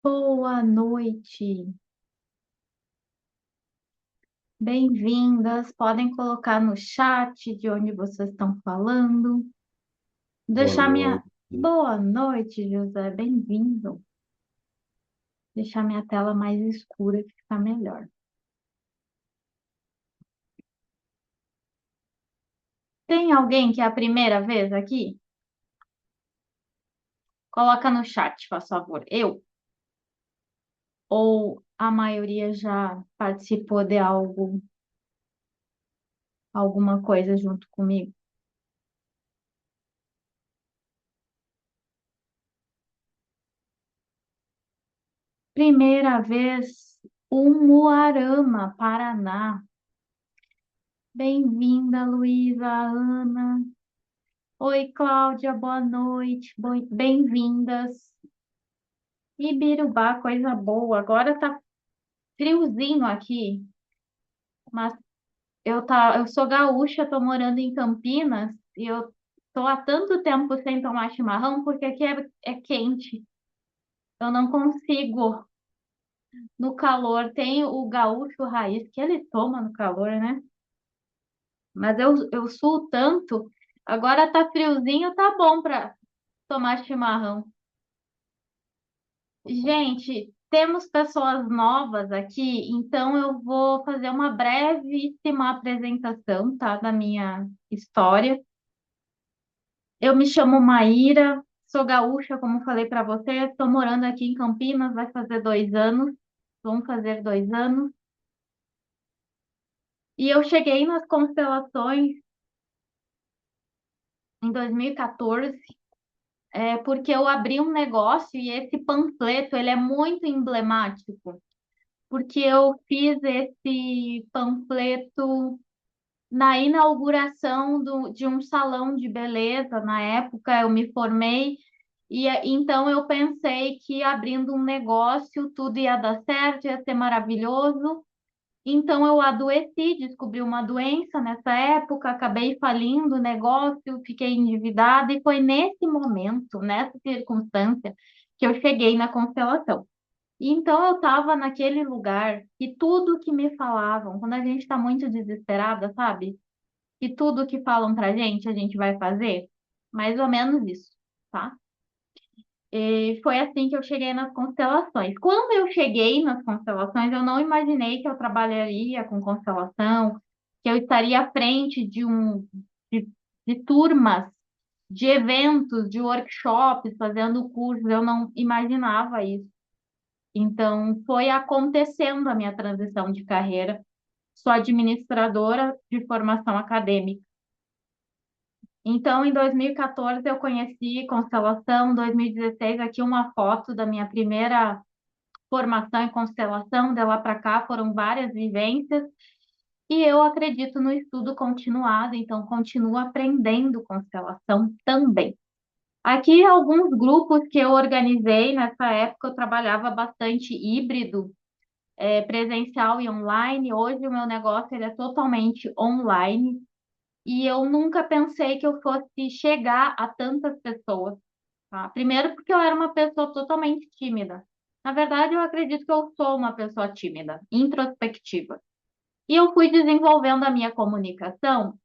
Boa noite, bem-vindas. Podem colocar no chat de onde vocês estão falando. Boa Deixar minha noite. boa noite, José, bem-vindo. Deixar minha tela mais escura que fica melhor. Tem alguém que é a primeira vez aqui? Coloca no chat, por favor. Eu ou a maioria já participou de algo, alguma coisa junto comigo? Primeira vez, Umuarama, Paraná. Bem-vinda, Luísa, Ana. Oi, Cláudia, boa noite. Bem-vindas. Ibirubá, coisa boa. Agora tá friozinho aqui, mas eu sou gaúcha, tô morando em Campinas e eu tô há tanto tempo sem tomar chimarrão porque aqui é quente. Eu não consigo no calor. Tem o gaúcho raiz que ele toma no calor, né? Mas eu suo tanto. Agora tá friozinho, tá bom pra tomar chimarrão. Gente, temos pessoas novas aqui, então eu vou fazer uma brevíssima apresentação, tá, da minha história. Eu me chamo Maíra, sou gaúcha, como falei para você, estou morando aqui em Campinas, vai fazer 2 anos, vão fazer 2 anos. E eu cheguei nas constelações em 2014, porque eu abri um negócio e esse panfleto, ele é muito emblemático, porque eu fiz esse panfleto na inauguração de um salão de beleza. Na época eu me formei e então eu pensei que abrindo um negócio tudo ia dar certo, ia ser maravilhoso. Então eu adoeci, descobri uma doença nessa época, acabei falindo o negócio, fiquei endividada e foi nesse momento, nessa circunstância, que eu cheguei na constelação. E então eu estava naquele lugar e tudo que me falavam, quando a gente está muito desesperada, sabe? E tudo que falam pra gente, a gente vai fazer? Mais ou menos isso, tá? E foi assim que eu cheguei nas constelações. Quando eu cheguei nas constelações, eu não imaginei que eu trabalharia com constelação, que eu estaria à frente de, de turmas, de eventos, de workshops, fazendo cursos. Eu não imaginava isso. Então, foi acontecendo a minha transição de carreira. Sou administradora de formação acadêmica. Então, em 2014 eu conheci constelação, 2016 aqui uma foto da minha primeira formação em constelação, de lá para cá foram várias vivências, e eu acredito no estudo continuado, então continuo aprendendo constelação também. Aqui alguns grupos que eu organizei nessa época, eu trabalhava bastante híbrido, presencial e online. Hoje o meu negócio ele é totalmente online. E eu nunca pensei que eu fosse chegar a tantas pessoas, tá? Primeiro porque eu era uma pessoa totalmente tímida. Na verdade, eu acredito que eu sou uma pessoa tímida, introspectiva. E eu fui desenvolvendo a minha comunicação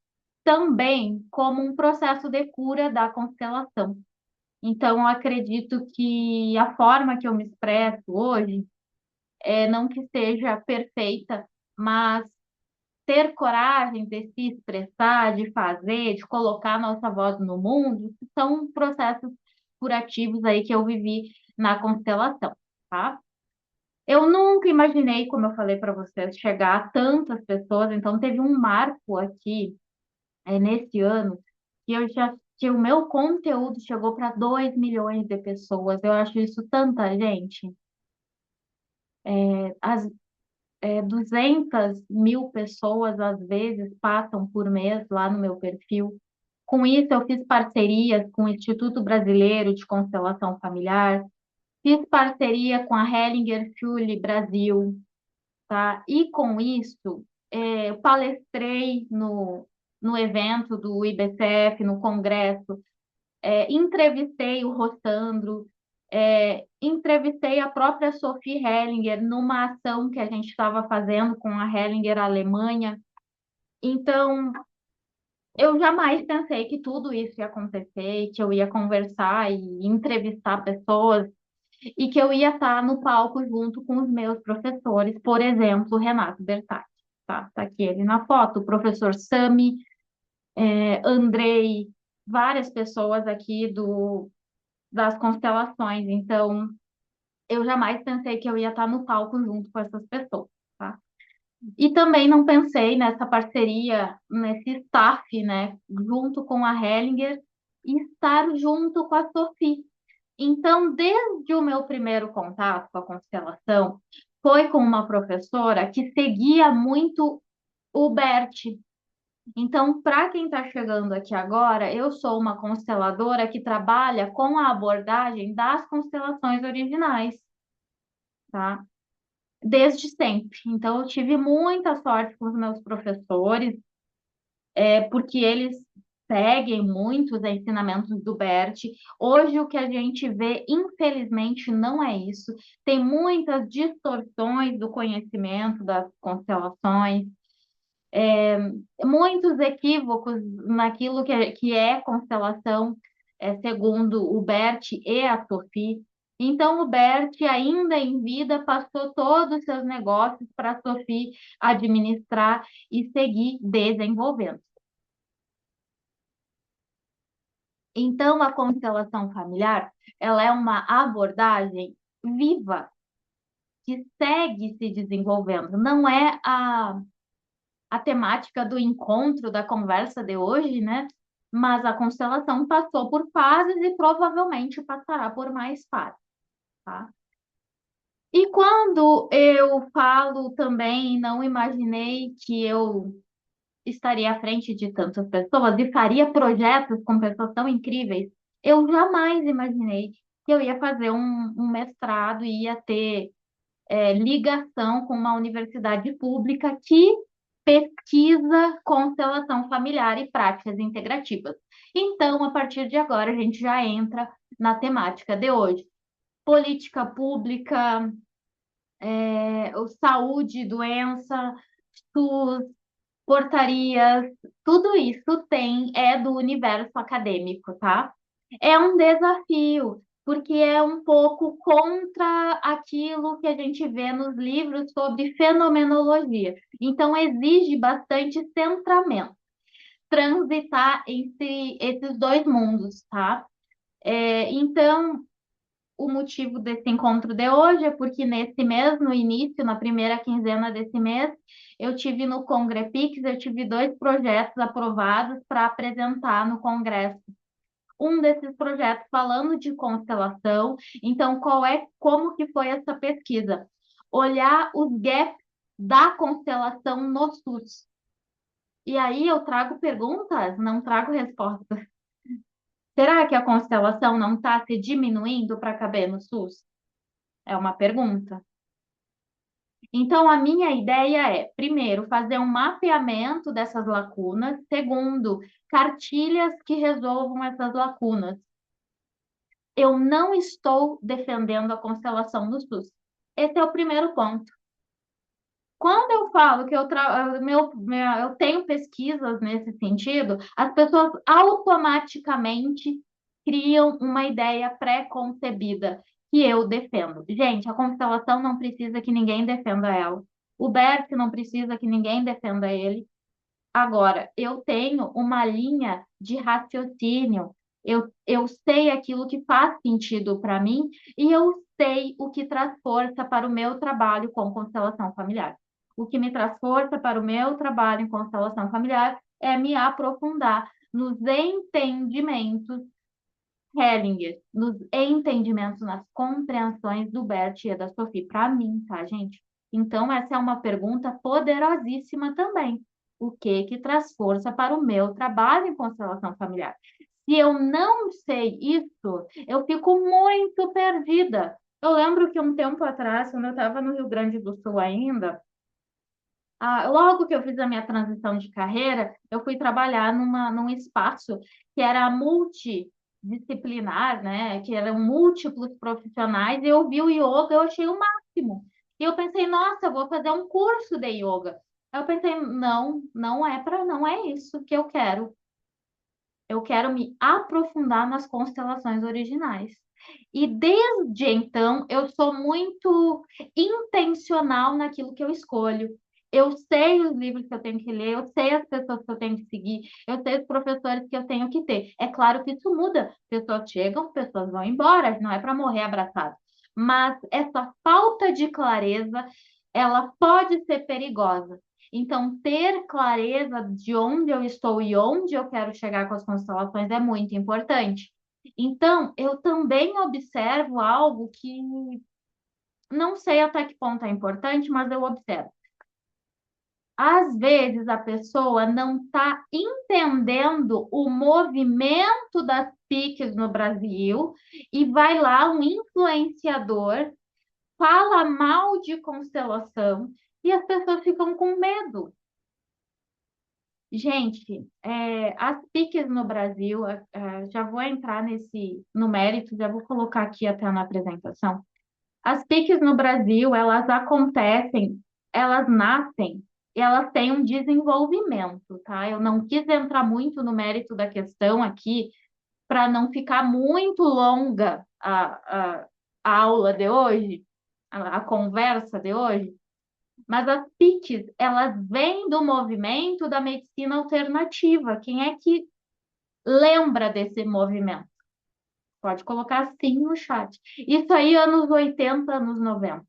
também como um processo de cura da constelação. Então, eu acredito que a forma que eu me expresso hoje, não que seja perfeita, mas ter coragem de se expressar, de fazer, de colocar nossa voz no mundo, são processos curativos aí que eu vivi na constelação, tá? Eu nunca imaginei, como eu falei para vocês, chegar a tantas pessoas, então teve um marco aqui, nesse ano, que o meu conteúdo chegou para 2 milhões de pessoas. Eu acho isso tanta gente. As 200 mil pessoas, às vezes, passam por mês lá no meu perfil. Com isso, eu fiz parcerias com o Instituto Brasileiro de Constelação Familiar, fiz parceria com a Hellinger Schule Brasil, tá? E com isso, eu palestrei no evento do IBCF, no congresso, entrevistei o Rossandro, Entrevistei a própria Sophie Hellinger numa ação que a gente estava fazendo com a Hellinger Alemanha. Então, eu jamais pensei que tudo isso ia acontecer, que eu ia conversar e entrevistar pessoas e que eu ia estar no palco junto com os meus professores, por exemplo, Renato Bertatti, tá? Tá aqui ele na foto, o professor Sami, Andrei, várias pessoas aqui das constelações. Então, eu jamais pensei que eu ia estar no palco junto com essas pessoas, tá? E também não pensei nessa parceria, nesse staff, né, junto com a Hellinger e estar junto com a Sophie. Então, desde o meu primeiro contato com a constelação, foi com uma professora que seguia muito o Bert. Então, para quem está chegando aqui agora, eu sou uma consteladora que trabalha com a abordagem das constelações originais, tá? Desde sempre. Então, eu tive muita sorte com os meus professores, porque eles seguem muito os ensinamentos do Bert. Hoje, o que a gente vê, infelizmente, não é isso. Tem muitas distorções do conhecimento das constelações, muitos equívocos naquilo que é constelação, segundo o Bert e a Sophie. Então, o Bert, ainda em vida, passou todos os seus negócios para a Sophie administrar e seguir desenvolvendo. Então, a constelação familiar, ela é uma abordagem viva, que segue se desenvolvendo. Não é a temática do encontro, da conversa de hoje, né? Mas a constelação passou por fases e provavelmente passará por mais fases, tá? E quando eu falo também, não imaginei que eu estaria à frente de tantas pessoas e faria projetos com pessoas tão incríveis, eu jamais imaginei que eu ia fazer um mestrado e ia ter ligação com uma universidade pública que pesquisa constelação familiar e práticas integrativas. Então, a partir de agora, a gente já entra na temática de hoje. Política pública, saúde, doença, SUS, portarias, tudo isso é do universo acadêmico, tá? É um desafio, porque é um pouco contra aquilo que a gente vê nos livros sobre fenomenologia. Então, exige bastante centramento, transitar entre esses dois mundos, tá? Então, o motivo desse encontro de hoje é porque nesse mês, no início, na primeira quinzena desse mês, eu tive no Congrepix, eu tive dois projetos aprovados para apresentar no Congresso. Um desses projetos falando de constelação. Então, como que foi essa pesquisa? Olhar os gaps da constelação no SUS. E aí eu trago perguntas, não trago respostas. Será que a constelação não está se diminuindo para caber no SUS? É uma pergunta. Então, a minha ideia é, primeiro, fazer um mapeamento dessas lacunas. Segundo, cartilhas que resolvam essas lacunas. Eu não estou defendendo a constelação do SUS. Esse é o primeiro ponto. Quando eu falo que eu tenho pesquisas nesse sentido, as pessoas automaticamente criam uma ideia pré-concebida que eu defendo. Gente, a constelação não precisa que ninguém defenda ela. O Bert não precisa que ninguém defenda ele. Agora, eu tenho uma linha de raciocínio, eu sei aquilo que faz sentido para mim e eu sei o que traz força para o meu trabalho com constelação familiar. O que me traz força para o meu trabalho em constelação familiar é me aprofundar nos entendimentos Hellinger, nos entendimentos, nas compreensões do Bert e da Sophie, para mim, tá, gente? Então, essa é uma pergunta poderosíssima também. O que traz força para o meu trabalho em constelação familiar? Se eu não sei isso, eu fico muito perdida. Eu lembro que um tempo atrás, quando eu estava no Rio Grande do Sul ainda, logo que eu fiz a minha transição de carreira, eu fui trabalhar num espaço que era disciplinar, né? Que eram múltiplos profissionais, e eu vi o yoga, eu achei o máximo. E eu pensei, nossa, eu vou fazer um curso de yoga. Aí eu pensei, não, não é isso que eu quero. Eu quero me aprofundar nas constelações originais. E desde então, eu sou muito intencional naquilo que eu escolho. Eu sei os livros que eu tenho que ler, eu sei as pessoas que eu tenho que seguir, eu sei os professores que eu tenho que ter. É claro que isso muda. Pessoas chegam, pessoas vão embora, não é para morrer abraçado. Mas essa falta de clareza, ela pode ser perigosa. Então, ter clareza de onde eu estou e onde eu quero chegar com as constelações é muito importante. Então, eu também observo algo que não sei até que ponto é importante, mas eu observo. Às vezes a pessoa não está entendendo o movimento das PICs no Brasil e vai lá um influenciador, fala mal de constelação e as pessoas ficam com medo. Gente, as PICs no Brasil, já vou entrar no mérito, já vou colocar aqui até na apresentação. As PICs no Brasil, elas acontecem, elas nascem e elas têm um desenvolvimento, tá? Eu não quis entrar muito no mérito da questão aqui, para não ficar muito longa a aula de hoje, a conversa de hoje. Mas as PICs, elas vêm do movimento da medicina alternativa. Quem é que lembra desse movimento? Pode colocar sim no chat. Isso aí, anos 80, anos 90.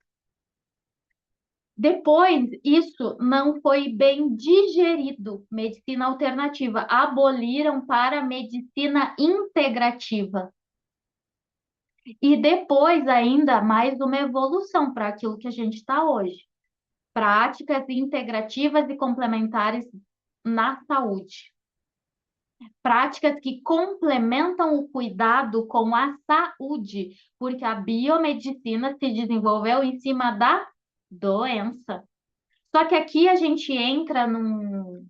Depois, isso não foi bem digerido. Medicina alternativa. Aboliram para medicina integrativa. E depois, ainda mais uma evolução para aquilo que a gente está hoje. Práticas integrativas e complementares na saúde. Práticas que complementam o cuidado com a saúde, porque a biomedicina se desenvolveu em cima da doença. Só que aqui a gente entra num.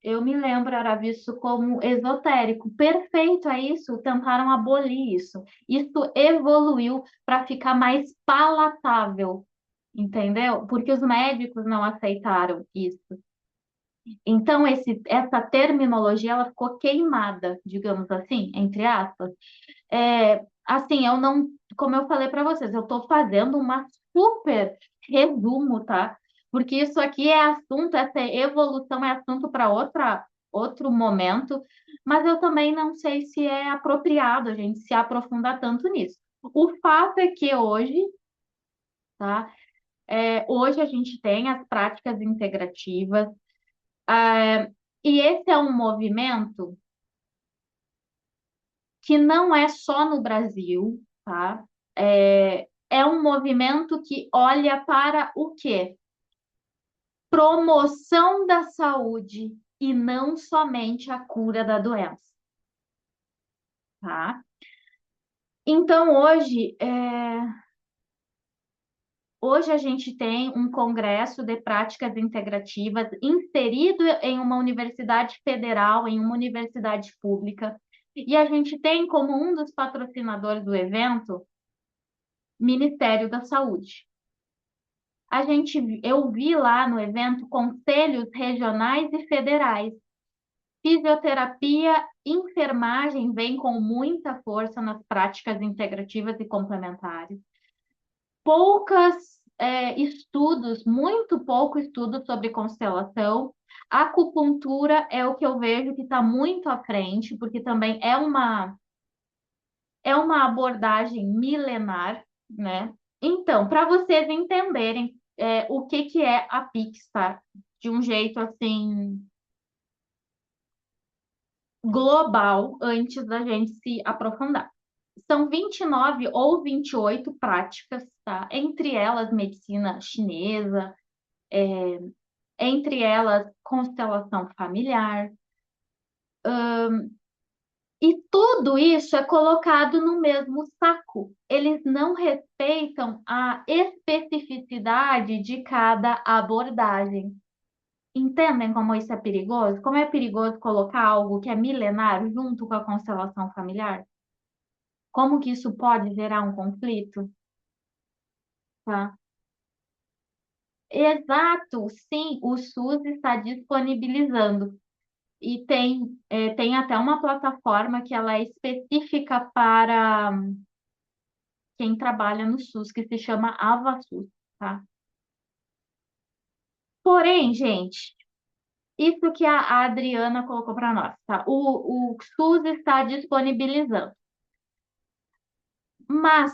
Eu me lembro, era visto como esotérico. Perfeito, é isso. Tentaram abolir isso. Isso evoluiu para ficar mais palatável, entendeu? Porque os médicos não aceitaram isso. Então, essa terminologia ela ficou queimada, digamos assim, entre aspas. Assim, eu não, como eu falei para vocês, eu estou fazendo uma super resumo, tá? Porque isso aqui é assunto, essa evolução é assunto para outro momento, mas eu também não sei se é apropriado a gente se aprofundar tanto nisso. O fato é que hoje, tá? Hoje a gente tem as práticas integrativas, e esse é um movimento que não é só no Brasil, tá? É um movimento que olha para o quê? Promoção da saúde e não somente a cura da doença, tá? Então, hoje a gente tem um congresso de práticas integrativas inserido em uma universidade federal, em uma universidade pública, e a gente tem como um dos patrocinadores do evento Ministério da Saúde. Eu vi lá no evento conselhos regionais e federais. Fisioterapia, enfermagem vem com muita força nas práticas integrativas e complementares. Estudos, muito pouco estudo sobre constelação. Acupuntura é o que eu vejo que está muito à frente, porque também é uma abordagem milenar, né? Então, para vocês entenderem o que que é a Pixar de um jeito assim global, antes da gente se aprofundar. São 29 ou 28 práticas, tá? Entre elas, medicina chinesa, entre elas, constelação familiar. E tudo isso é colocado no mesmo saco. Eles não respeitam a especificidade de cada abordagem. Entendem como isso é perigoso? Como é perigoso colocar algo que é milenar junto com a constelação familiar? Como que isso pode gerar um conflito? Tá? Exato, sim, o SUS está disponibilizando. E tem até uma plataforma que ela é específica para quem trabalha no SUS, que se chama AvaSUS, tá? Porém, gente, isso que a Adriana colocou para nós, tá? O SUS está disponibilizando, mas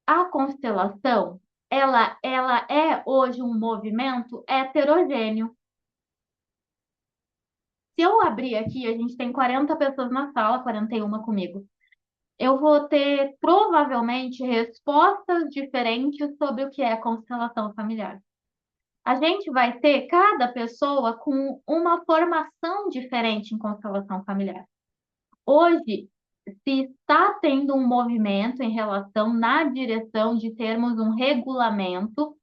a constelação, ela é hoje um movimento heterogêneo. Se eu abrir aqui, a gente tem 40 pessoas na sala, 41 comigo. Eu vou ter provavelmente respostas diferentes sobre o que é constelação familiar. A gente vai ter cada pessoa com uma formação diferente em constelação familiar. Hoje, se está tendo um movimento em relação na direção de termos um regulamento,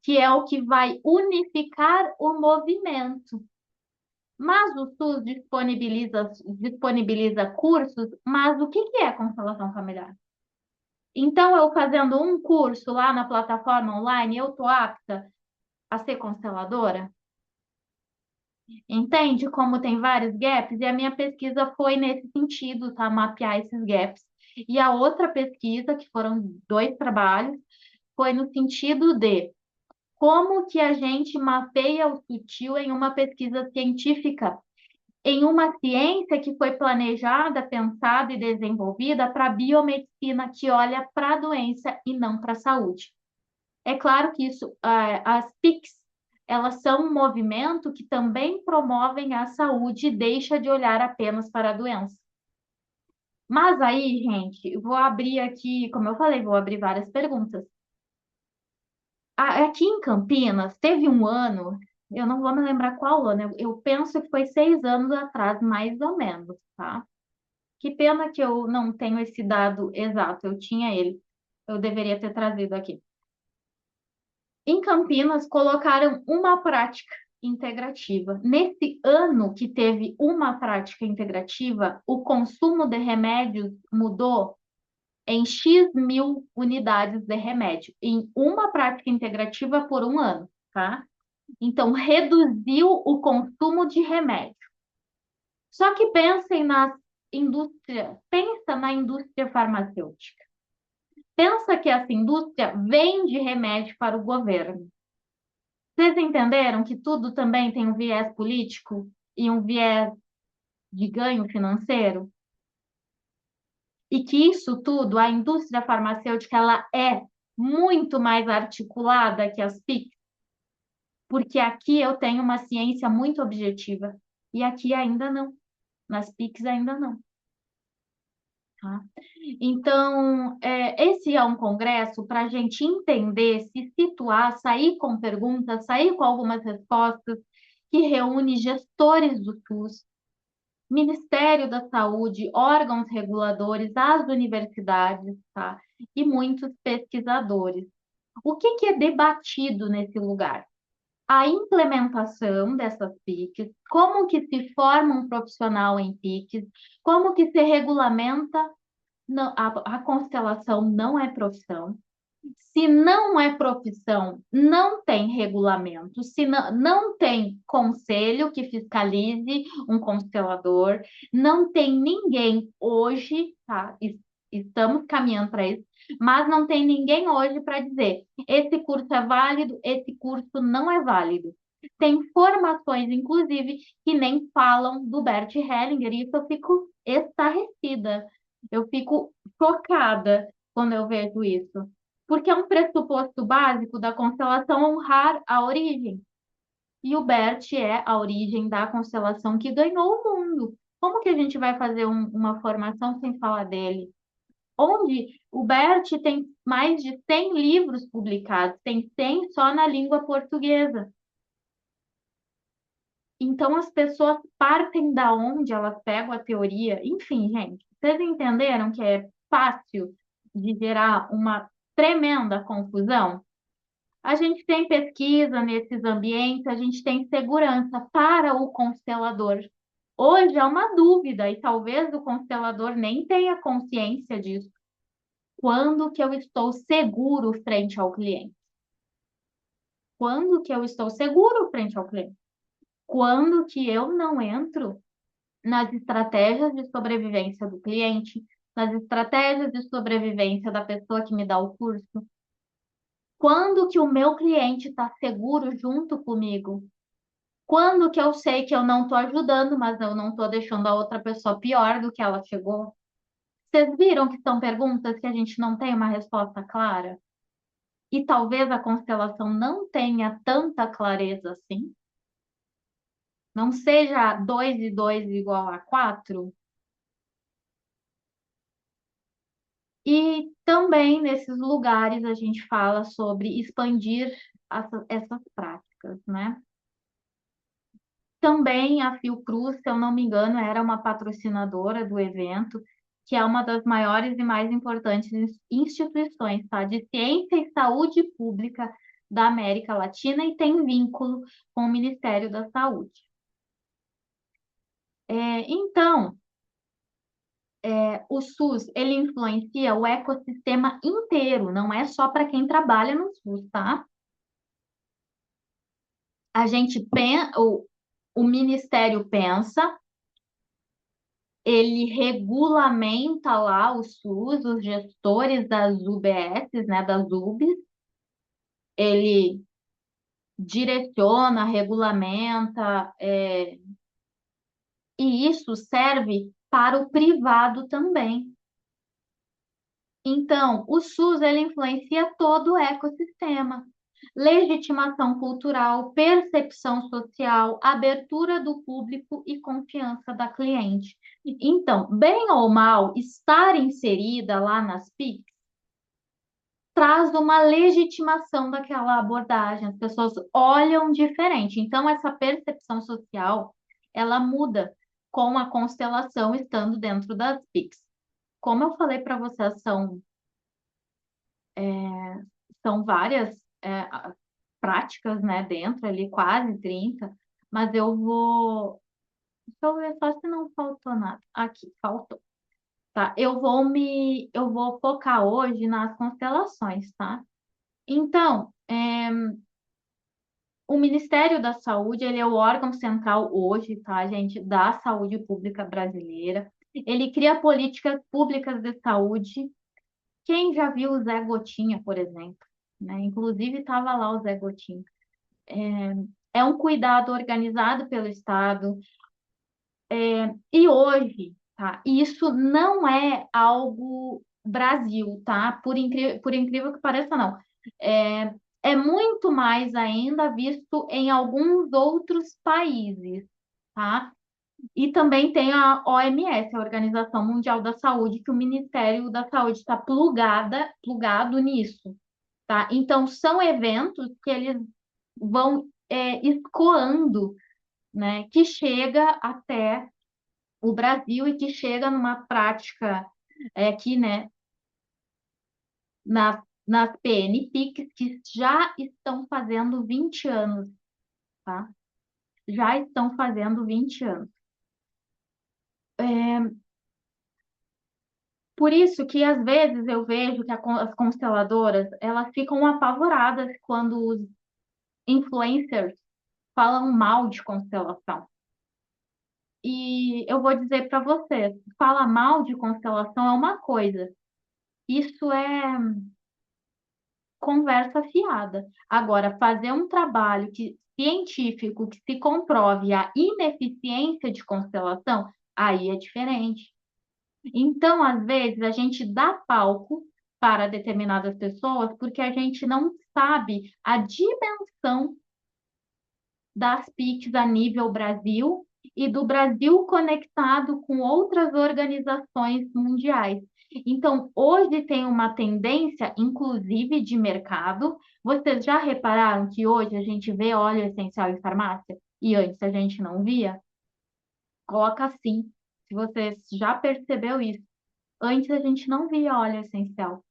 que é o que vai unificar o movimento. Mas o SUS disponibiliza cursos, mas o que é constelação familiar? Então, eu fazendo um curso lá na plataforma online, eu tô apta a ser consteladora? Entende como tem vários gaps? E a minha pesquisa foi nesse sentido, tá? Mapear esses gaps. E a outra pesquisa, que foram 2 trabalhos, foi no sentido de como que a gente mapeia o sutil em uma pesquisa científica, em uma ciência que foi planejada, pensada e desenvolvida para biomedicina, que olha para a doença e não para a saúde. É claro que isso, as PICs, elas são um movimento que também promovem a saúde e deixa de olhar apenas para a doença. Mas aí, gente, eu vou abrir aqui, como eu falei, vou abrir várias perguntas. Aqui em Campinas, teve um ano, eu não vou me lembrar qual ano, eu penso que foi 6 anos atrás, mais ou menos, tá? Que pena que eu não tenho esse dado exato, eu tinha ele, eu deveria ter trazido aqui. Em Campinas, colocaram uma prática integrativa. Nesse ano que teve uma prática integrativa, o consumo de remédios mudou em X mil unidades de remédio, em uma prática integrativa por um ano, tá? Então, reduziu o consumo de remédio. Só que pensa na indústria farmacêutica. Pensa que essa indústria vende remédio para o governo. Vocês entenderam que tudo também tem um viés político e um viés de ganho financeiro? E que isso tudo, a indústria farmacêutica, ela é muito mais articulada que as PICs, porque aqui eu tenho uma ciência muito objetiva e aqui ainda não, nas PICs ainda não. Tá? Então, esse é um congresso para a gente entender, se situar, sair com perguntas, sair com algumas respostas, que reúne gestores do SUS, Ministério da Saúde, órgãos reguladores, as universidades, tá? E muitos pesquisadores. O que é debatido nesse lugar? A implementação dessas PICs, como que se forma um profissional em PICs, como que se regulamenta. Não, a constelação não é profissão. Se não é profissão, não tem regulamento. Se não tem conselho que fiscalize um constelador, não tem ninguém hoje, tá? Estamos caminhando para isso, mas não tem ninguém hoje para dizer esse curso é válido, esse curso não é válido. Tem formações, inclusive, que nem falam do Bert Hellinger, e isso eu fico estarrecida. Eu fico chocada quando eu vejo isso. Porque é um pressuposto básico da constelação honrar a origem. E o Bert é a origem da constelação que ganhou o mundo. Como que a gente vai fazer uma formação sem falar dele? Onde o Bert tem mais de 100 livros publicados, tem 100 só na língua portuguesa. Então as pessoas partem da onde elas pegam a teoria. Enfim, gente, vocês entenderam que é fácil de gerar uma tremenda confusão? A gente tem pesquisa nesses ambientes, a gente tem segurança para o constelador. Hoje é uma dúvida, e talvez o constelador nem tenha consciência disso. Quando que eu estou seguro frente ao cliente? Quando que eu estou seguro frente ao cliente? Quando que eu não entro nas estratégias de sobrevivência do cliente, nas estratégias de sobrevivência da pessoa que me dá o curso? Quando que o meu cliente está seguro junto comigo? Quando que eu sei que eu não estou ajudando, mas eu não estou deixando a outra pessoa pior do que ela chegou? Vocês viram que são perguntas que a gente não tem uma resposta clara? E talvez a constelação não tenha tanta clareza assim? Não seja 2 e 2 igual a 4? E também nesses lugares a gente fala sobre expandir essas práticas, né? Também a Fiocruz, se eu não me engano, era uma patrocinadora do evento, que é uma das maiores e mais importantes instituições, tá, de ciência e saúde pública da América Latina e tem vínculo com o Ministério da Saúde. Então, o SUS, ele influencia o ecossistema inteiro, não é só para quem trabalha no SUS, tá? A gente pensa, o Ministério pensa, ele regulamenta lá o SUS, os gestores das UBS, né, das UBS, ele direciona, regulamenta, e isso serve para o privado também. Então, o SUS ele influencia todo o ecossistema. Legitimação cultural, percepção social, abertura do público e confiança da cliente. Então, bem ou mal, estar inserida lá nas PICs traz uma legitimação daquela abordagem. As pessoas olham diferente. Então, essa percepção social, ela muda com a constelação estando dentro das PICs. Como eu falei para vocês, são várias práticas, né, dentro ali, quase 30, mas eu vou. Deixa eu ver só se não faltou nada. Aqui, faltou. Tá, eu vou focar hoje nas constelações, tá? Então, o Ministério da Saúde, ele é o órgão central hoje, tá, gente, da saúde pública brasileira. Ele cria políticas públicas de saúde. Quem já viu o Zé Gotinha, por exemplo, né? Inclusive estava lá o Zé Gotinha. É um cuidado organizado pelo Estado. E hoje, tá? Isso não é algo Brasil, tá? Por incrível que pareça, não. É, é muito mais ainda visto em alguns outros países, tá? E também tem a OMS, a Organização Mundial da Saúde, que o Ministério da Saúde está plugado nisso, tá? Então, são eventos que eles vão escoando, né? Que chega até o Brasil e que chega numa prática aqui, né, nas PNPICs, que já estão fazendo 20 anos, tá? Já estão fazendo 20 anos. Por isso que às vezes eu vejo que as consteladoras, elas ficam apavoradas quando os influencers falam mal de constelação. E eu vou dizer para vocês, falar mal de constelação é uma coisa. Isso é conversa fiada. Agora, fazer um trabalho científico que se comprove a ineficiência de constelação, aí é diferente. Então, às vezes, a gente dá palco para determinadas pessoas porque a gente não sabe a dimensão das PICs a nível Brasil e do Brasil conectado com outras organizações mundiais. Então, hoje tem uma tendência, inclusive de mercado. Vocês já repararam que hoje a gente vê óleo essencial em farmácia e antes a gente não via? Coloca assim, se você já percebeu isso. Antes a gente não via óleo essencial.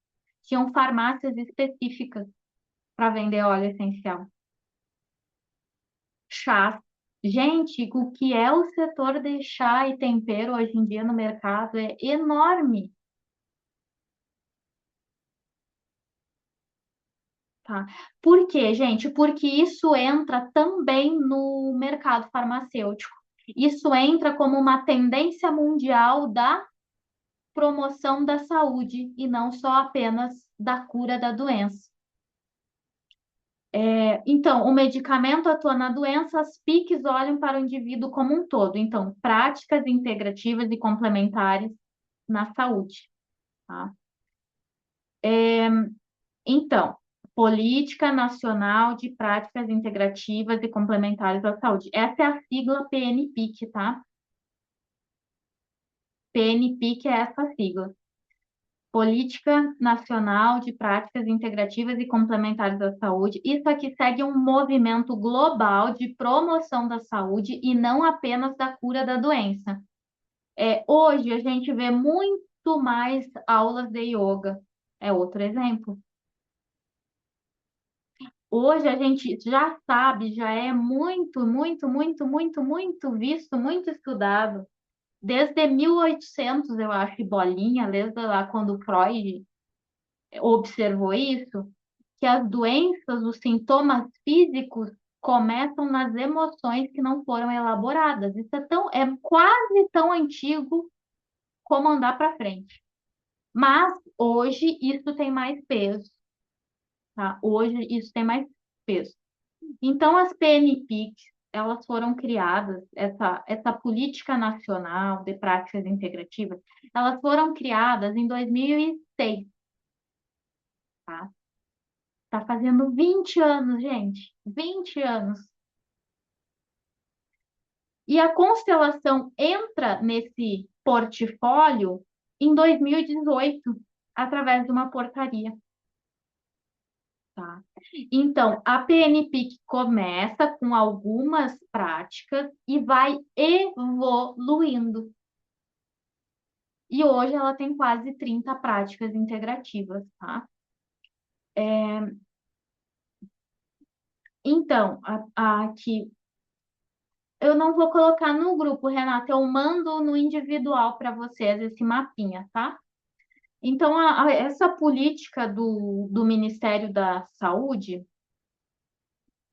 Tinham farmácias específicas. para vender óleo essencial. Chás. Gente, o que é o setor de chá e tempero hoje em dia no mercado é enorme, tá? Por quê, gente? Porque isso entra também no mercado farmacêutico. Isso entra como uma tendência mundial da promoção da saúde e não só apenas da cura da doença. Então, o medicamento atua na doença, as PICs olham para o indivíduo como um todo. Então, práticas integrativas e complementares na saúde, tá? Então, Política Nacional de Práticas Integrativas e Complementares à Saúde. Essa é a sigla PNPIC, tá? PNPIC é essa sigla. Política Nacional de Práticas Integrativas e Complementares à Saúde. Isso aqui segue um movimento global de promoção da saúde e não apenas da cura da doença. Hoje a gente vê muito mais aulas de yoga. É outro exemplo. Hoje a gente já sabe, já é muito, muito, muito, muito, muito visto, muito estudado. Desde 1800, eu acho, e bolinha, desde lá quando Freud observou isso, que as doenças, os sintomas físicos começam nas emoções que não foram elaboradas. Isso é quase tão antigo como andar para frente. Mas hoje isso tem mais peso, tá? Hoje isso tem mais peso. Então as PNPICs, elas foram criadas, essa política nacional de práticas integrativas, elas foram criadas em 2006, tá? Tá fazendo 20 anos, gente. 20 anos. E a Constelação entra nesse portfólio em 2018, através de uma portaria, tá? Então, a PNPIC começa com algumas práticas e vai evoluindo. E hoje ela tem quase 30 práticas integrativas, tá? Então, aqui eu não vou colocar no grupo, Renata, eu mando no individual para vocês esse mapinha, tá? Então, essa política do Ministério da Saúde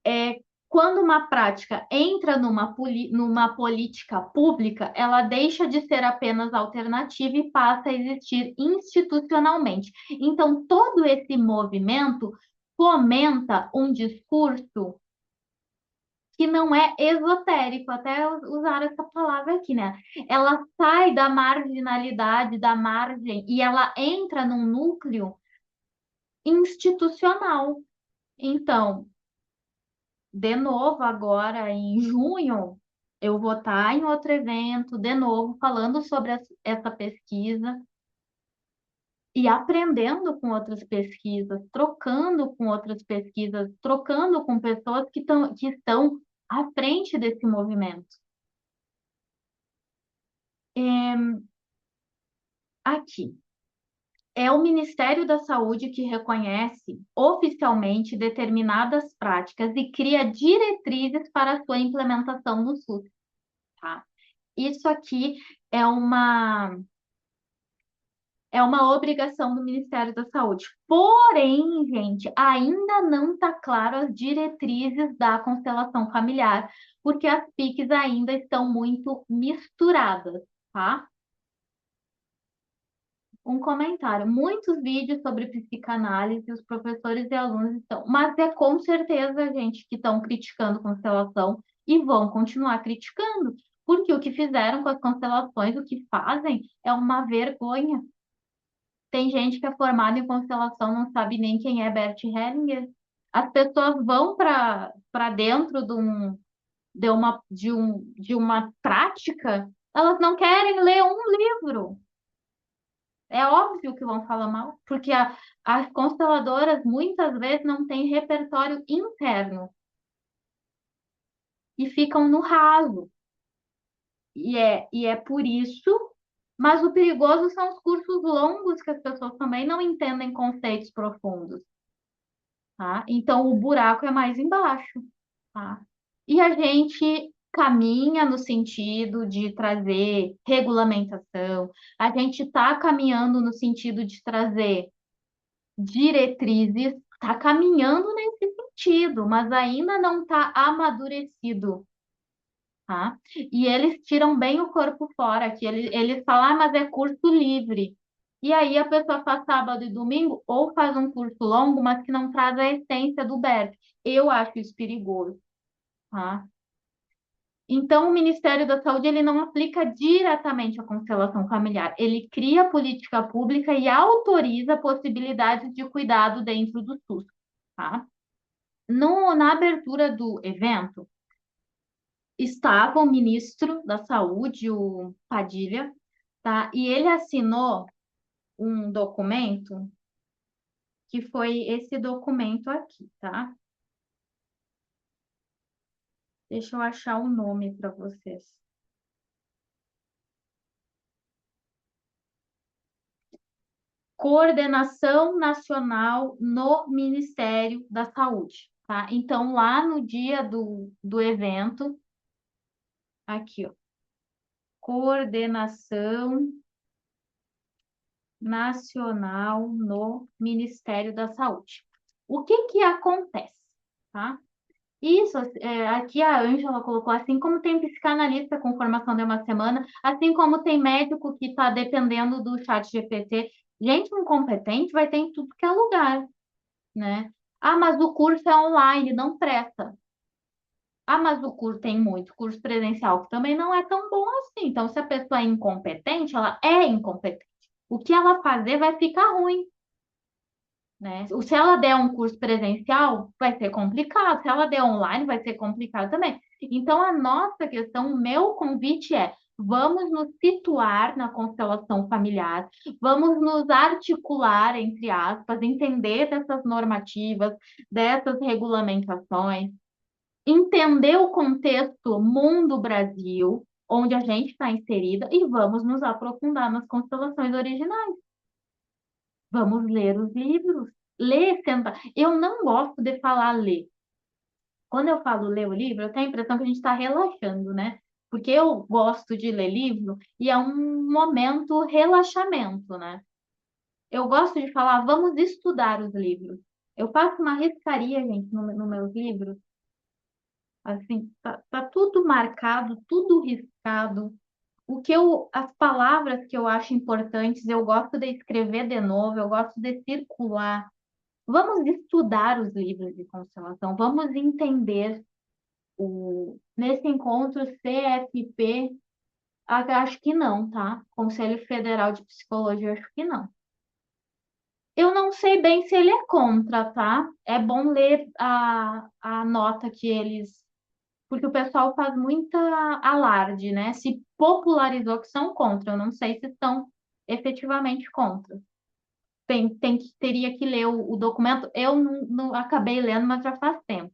é quando uma prática entra numa política pública, ela deixa de ser apenas alternativa e passa a existir institucionalmente. Então, todo esse movimento fomenta um discurso que não é esotérico, até usar essa palavra aqui, né? Ela sai da marginalidade, da margem, e ela entra num núcleo institucional. Então, de novo, agora em junho, eu vou estar em outro evento, de novo, falando sobre essa pesquisa e aprendendo com outras pesquisas, trocando com outras pesquisas, trocando com pessoas que estão à frente desse movimento. Aqui. É o Ministério da Saúde que reconhece oficialmente determinadas práticas e cria diretrizes para a sua implementação no SUS, tá? Isso aqui é uma é uma obrigação do Ministério da Saúde. Porém, gente, ainda não está claro as diretrizes da constelação familiar, porque as PICs ainda estão muito misturadas, tá? Um comentário. Muitos vídeos sobre psicanálise, os professores e alunos estão, mas é com certeza, gente, que estão criticando constelação e vão continuar criticando, porque o que fizeram com as constelações, o que fazem, é uma vergonha. Tem gente que é formada em constelação, não sabe nem quem é Bert Hellinger. As pessoas vão para dentro de uma prática, elas não querem ler um livro. É óbvio que vão falar mal, porque as consteladoras muitas vezes não têm repertório interno e ficam no raso. E é por isso, mas o perigoso são os cursos longos que as pessoas também não entendem conceitos profundos, tá? Então o buraco é mais embaixo, tá? E a gente caminha no sentido de trazer regulamentação, a gente está caminhando no sentido de trazer diretrizes, está caminhando nesse sentido, mas ainda não está amadurecido, tá? E eles tiram bem o corpo fora, que eles falam, ah, mas é curso livre. E aí a pessoa faz sábado e domingo, ou faz um curso longo, mas que não traz a essência do BERT. Eu acho isso perigoso, tá? Então, o Ministério da Saúde ele não aplica diretamente a constelação familiar. Ele cria política pública e autoriza possibilidades de cuidado dentro do SUS, tá? Na abertura do evento, estava o ministro da Saúde, o Padilha, tá? E ele assinou um documento que foi esse documento aqui, tá? Deixa eu achar o nome para vocês. Coordenação Nacional no Ministério da Saúde, tá? Então, lá no dia do evento, aqui, ó, Coordenação Nacional no Ministério da Saúde. O que que acontece, tá? Isso, aqui a Ângela colocou, assim como tem psicanalista com formação de uma semana, assim como tem médico que está dependendo do chat GPT, gente incompetente vai ter em tudo que é lugar, né? Ah, mas o curso é online, não presta. Ah, mas o curso tem muito curso presencial que também não é tão bom assim. Então, se a pessoa é incompetente, ela é incompetente. O que ela fazer vai ficar ruim, né? Se ela der um curso presencial, vai ser complicado. Se ela der online, vai ser complicado também. Então, a nossa questão, o meu convite é: vamos nos situar na constelação familiar, vamos nos articular, entre aspas, entender dessas normativas, dessas regulamentações, entender o contexto mundo-Brasil, onde a gente está inserida, e vamos nos aprofundar nas constelações originais. Vamos ler os livros. Ler, sentar. Eu não gosto de falar ler. Quando eu falo ler o livro, eu tenho a impressão que a gente está relaxando, né? Porque eu gosto de ler livro e é um momento relaxamento, né? Eu gosto de falar, vamos estudar os livros. Eu faço uma riscaria, gente, no meus livros. Assim, tá tudo marcado, tudo riscado. As palavras que eu acho importantes, eu gosto de escrever de novo, eu gosto de circular. Vamos estudar os livros de constelação, vamos entender nesse encontro CFP, acho que não, tá? Conselho Federal de Psicologia, acho que não. Eu não sei bem se ele é contra, tá? É bom ler a nota que eles. Porque o pessoal faz muita alarde, né? Se popularizou que são contra. Eu não sei se são efetivamente contra. Teria que ler o documento. Eu não acabei lendo, mas já faz tempo,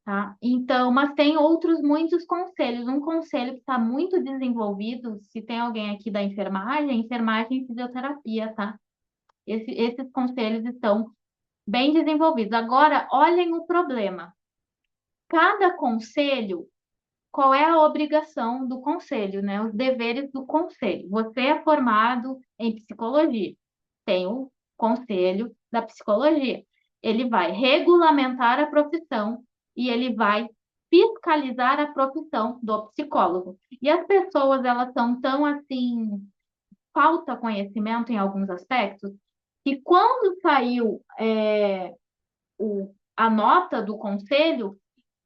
tá? Então, mas tem outros muitos conselhos. Um conselho que está muito desenvolvido, se tem alguém aqui da enfermagem, enfermagem e fisioterapia, tá? Esses conselhos estão bem desenvolvidos. Agora, olhem o problema. Cada conselho, qual é a obrigação do conselho, né? Os deveres do conselho. Você é formado em psicologia, tem o conselho da psicologia. Ele vai regulamentar a profissão e ele vai fiscalizar a profissão do psicólogo. E as pessoas, elas são tão assim, falta conhecimento em alguns aspectos, que quando saiu a nota do conselho,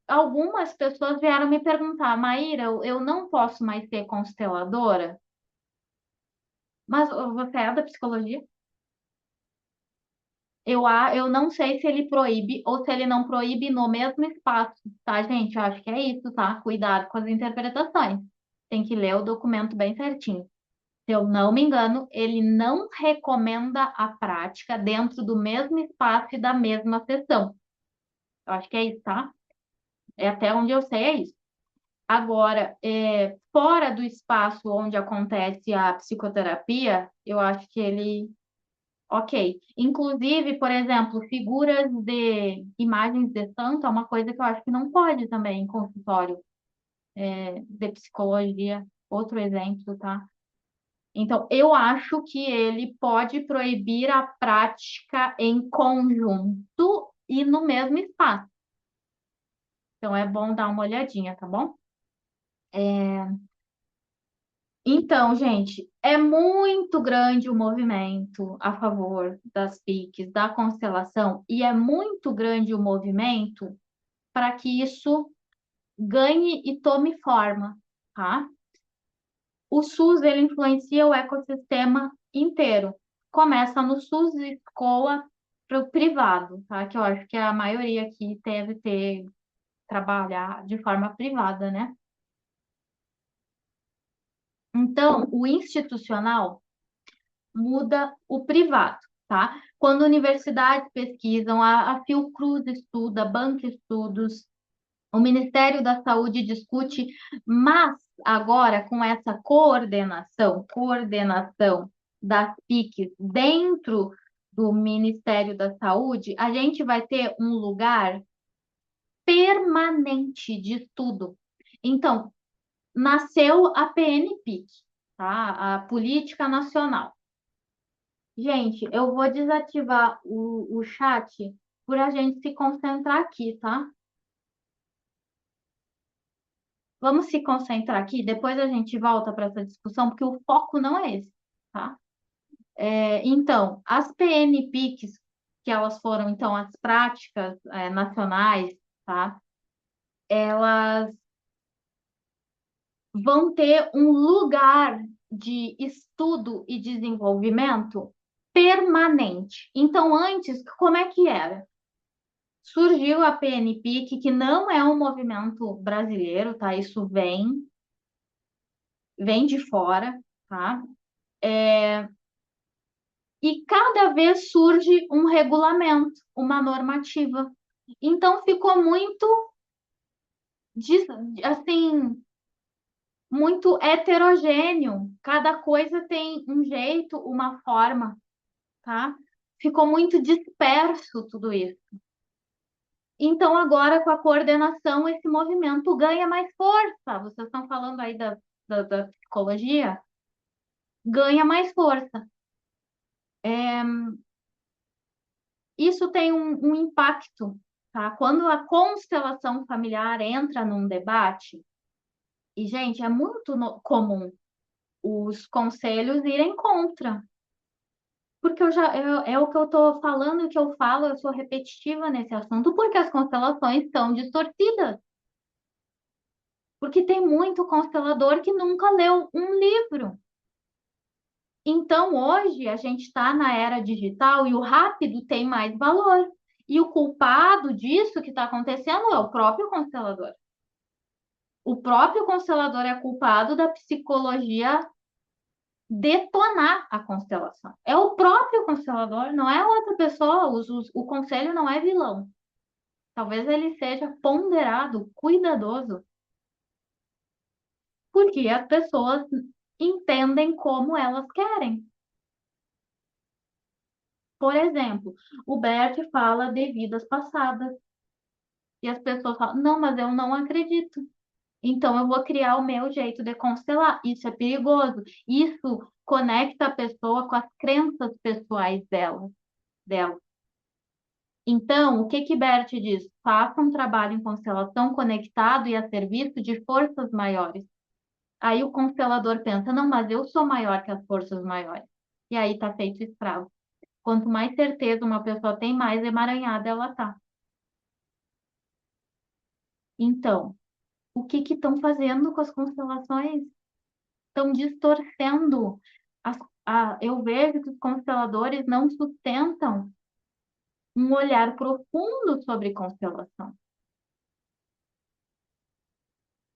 algumas pessoas vieram me perguntar, Maíra, eu não posso mais ser consteladora? Mas você é da psicologia? Eu não sei se ele proíbe ou se ele não proíbe no mesmo espaço, tá, gente? Eu acho que é isso, tá? Cuidado com as interpretações. Tem que ler o documento bem certinho. Se eu não me engano, ele não recomenda a prática dentro do mesmo espaço e da mesma sessão. Eu acho que é isso, tá? É até onde eu sei, é isso. Agora, fora do espaço onde acontece a psicoterapia, eu acho que ele Ok. Inclusive, por exemplo, figuras de imagens de santo é uma coisa que eu acho que não pode também em consultório de psicologia. Outro exemplo, tá? Então, eu acho que ele pode proibir a prática em conjunto e no mesmo espaço. Então, é bom dar uma olhadinha, tá bom? Então, gente, é muito grande o movimento a favor das PICs, da constelação, e é muito grande o movimento para que isso ganhe e tome forma, tá? O SUS, ele influencia o ecossistema inteiro. Começa no SUS e escoa para o privado, tá? Que eu acho que a maioria aqui deve ter trabalhar de forma privada, né? Então, o institucional muda o privado, tá? Quando universidades pesquisam, a Fiocruz estuda, a Banca Estudos, o Ministério da Saúde discute, mas agora com essa coordenação das PICs dentro do Ministério da Saúde, a gente vai ter um lugar permanente de estudo. Então, nasceu a PNPIC, tá? A Política Nacional. Gente, eu vou desativar o chat por a gente se concentrar aqui, tá? Vamos se concentrar aqui, depois a gente volta para essa discussão, porque o foco não é esse, tá? Então, as PNPICs, que elas foram, então, as práticas nacionais, tá? Elas vão ter um lugar de estudo e desenvolvimento permanente. Então, antes, como é que era? Surgiu a PNPIC, que não é um movimento brasileiro, tá? Isso vem de fora, tá? E cada vez surge um regulamento, uma normativa. Então ficou muito, assim, muito heterogêneo. Cada coisa tem um jeito, uma forma, tá? Ficou muito disperso tudo isso. Então, agora, com a coordenação, esse movimento ganha mais força. Vocês estão falando aí da psicologia? Ganha mais força. Isso tem um impacto, tá? Quando a constelação familiar entra num debate, e, gente, é muito comum os conselhos irem contra. Porque é o que eu estou falando, o que eu falo, eu sou repetitiva nesse assunto, porque as constelações são distorcidas. Porque tem muito constelador que nunca leu um livro. Então, hoje, a gente está na era digital e o rápido tem mais valor. E o culpado disso que está acontecendo é o próprio constelador. O próprio constelador é culpado da psicologia detonar a constelação. É o próprio constelador, não é outra pessoa. O conselho não é vilão. Talvez ele seja ponderado, cuidadoso, porque as pessoas entendem como elas querem. Por exemplo, o Bert fala de vidas passadas. E as pessoas falam, não, mas eu não acredito. Então eu vou criar o meu jeito de constelar. Isso é perigoso. Isso conecta a pessoa com as crenças pessoais dela. Então, o que que Bert diz? Faça um trabalho em constelação conectado e a serviço de forças maiores. Aí o constelador pensa, não, mas eu sou maior que as forças maiores. E aí está feito escravo. Quanto mais certeza uma pessoa tem, mais emaranhada ela tá. Então, o que que estão fazendo com as constelações? Estão distorcendo. Eu vejo que os consteladores não sustentam um olhar profundo sobre constelação.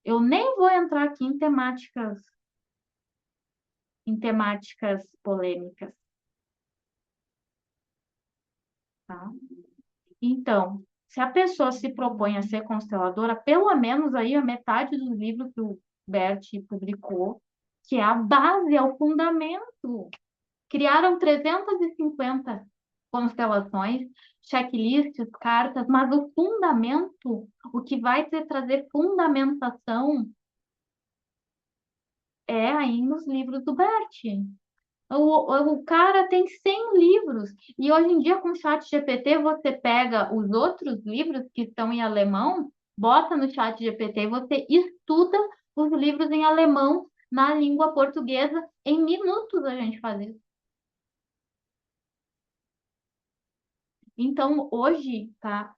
Eu nem vou entrar aqui em temáticas polêmicas, tá? Então, se a pessoa se propõe a ser consteladora, pelo menos aí a metade dos livros que o Bert publicou, que é a base, é o fundamento. Criaram 350 constelações, checklists, cartas, mas o fundamento, o que vai te trazer fundamentação é aí nos livros do Bert. O cara tem 100 livros. E hoje em dia, com o chat GPT, você pega os outros livros que estão em alemão, bota no chat GPT e você estuda os livros em alemão na língua portuguesa. Em minutos a gente faz isso. Então, hoje, tá?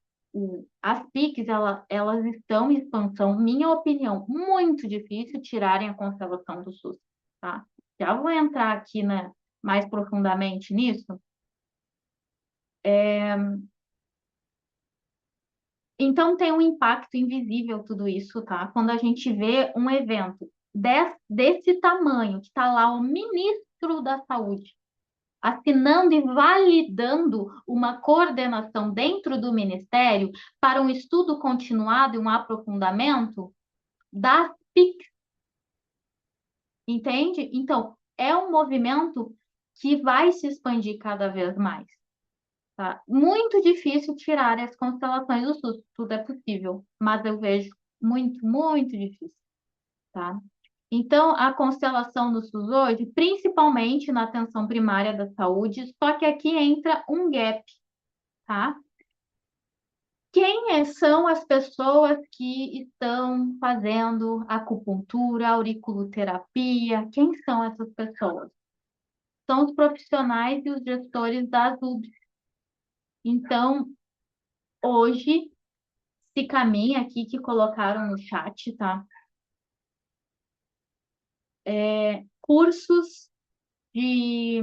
As PICs, elas estão em expansão. Minha opinião, muito difícil tirarem a constelação do SUS, tá? Já vou entrar aqui mais profundamente nisso. Então, tem um impacto invisível tudo isso, tá? Quando a gente vê um evento desse tamanho, que está lá o ministro da Saúde assinando e validando uma coordenação dentro do Ministério para um estudo continuado e um aprofundamento das PICs, entende? Então, é um movimento que vai se expandir cada vez mais. Tá? Muito difícil tirar as constelações do SUS, tudo é possível, mas eu vejo muito, muito difícil, tá? Então, a constelação do SUS hoje, principalmente na atenção primária da saúde, só que aqui entra um gap, tá? São as pessoas que estão fazendo acupuntura, auriculoterapia? Quem são essas pessoas? São os profissionais e os gestores das UBS. Então, hoje se caminha aqui que colocaram no chat, tá? Cursos de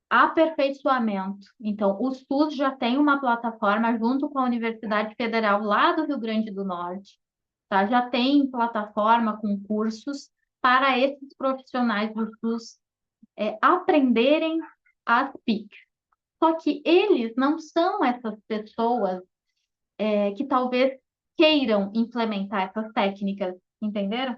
aperfeiçoamento. Então, o SUS já tem uma plataforma junto com a Universidade Federal lá do Rio Grande do Norte, tá? Já tem plataforma com cursos para esses profissionais do SUS aprenderem as PICs. Só que eles não são essas pessoas que talvez queiram implementar essas técnicas, entenderam?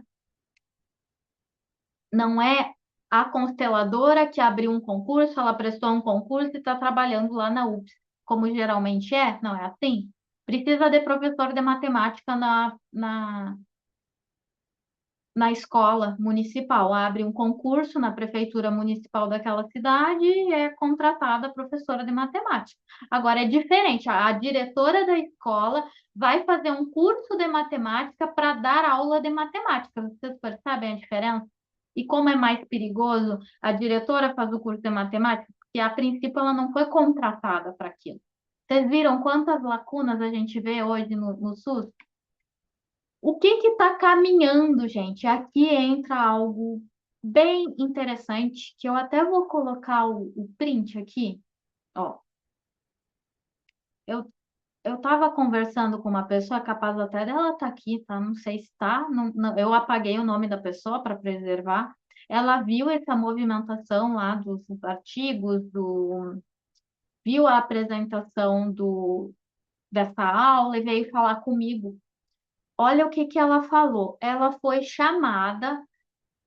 Não é a consteladora que abriu um concurso, ela prestou um concurso e está trabalhando lá na UFS, como geralmente é, não é assim? Precisa de professor de matemática na escola municipal, abre um concurso na prefeitura municipal daquela cidade e é contratada a professora de matemática. Agora é diferente, a diretora da escola vai fazer um curso de matemática para dar aula de matemática. Vocês percebem a diferença? E como é mais perigoso, a diretora faz o curso de matemática, porque a princípio ela não foi contratada para aquilo. Vocês viram quantas lacunas a gente vê hoje no SUS? O que está caminhando, gente? Aqui entra algo bem interessante, que eu até vou colocar o print aqui. Ó, eu eu estava conversando com uma pessoa, capaz até dela estar aqui, tá? Não sei se está. Eu apaguei o nome da pessoa para preservar. Ela viu essa movimentação lá dos artigos, viu a apresentação dessa aula e veio falar comigo. Olha o que que ela falou. Ela foi chamada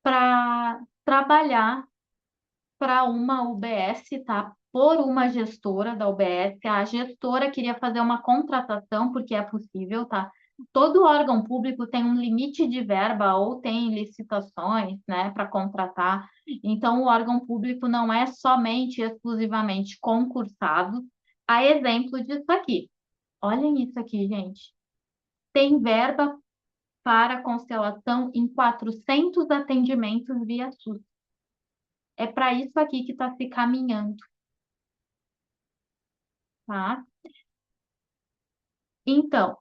para trabalhar para uma UBS, tá? Por uma gestora da UBS. A gestora queria fazer uma contratação, porque é possível, tá? Todo órgão público tem um limite de verba ou tem licitações, né, para contratar. Então, o órgão público não é somente, exclusivamente concursado. A exemplo disso aqui. Olhem isso aqui, gente. Tem verba para constelação em 400 atendimentos via SUS. É para isso aqui que está se caminhando, tá? Então,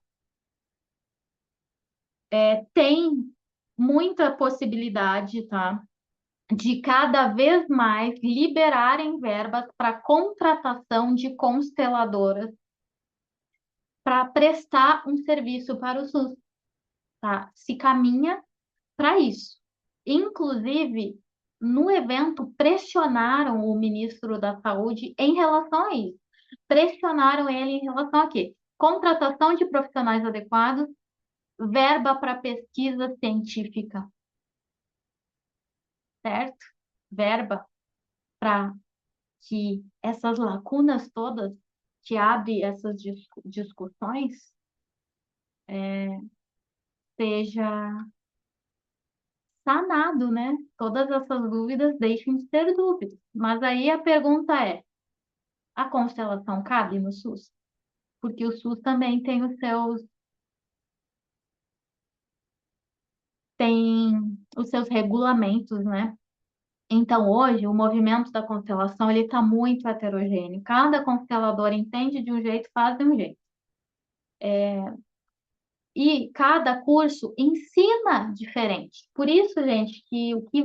tem muita possibilidade, tá? De cada vez mais liberarem verbas para contratação de consteladoras para prestar um serviço para o SUS, tá? Se caminha para isso. Inclusive, no evento, pressionaram o ministro da Saúde em relação a isso. Pressionaram ele em relação a quê? Contratação de profissionais adequados, verba para pesquisa científica, certo? Verba para que essas lacunas todas que abre essas discussões seja sanado, né? Todas essas dúvidas deixem de ser dúvidas. Mas aí a pergunta é: a constelação cabe no SUS? Porque o SUS também tem os seus regulamentos, né? Então, hoje, o movimento da constelação ele está muito heterogêneo. Cada constelador entende de um jeito, faz de um jeito. E cada curso ensina diferente. Por isso, gente, que o que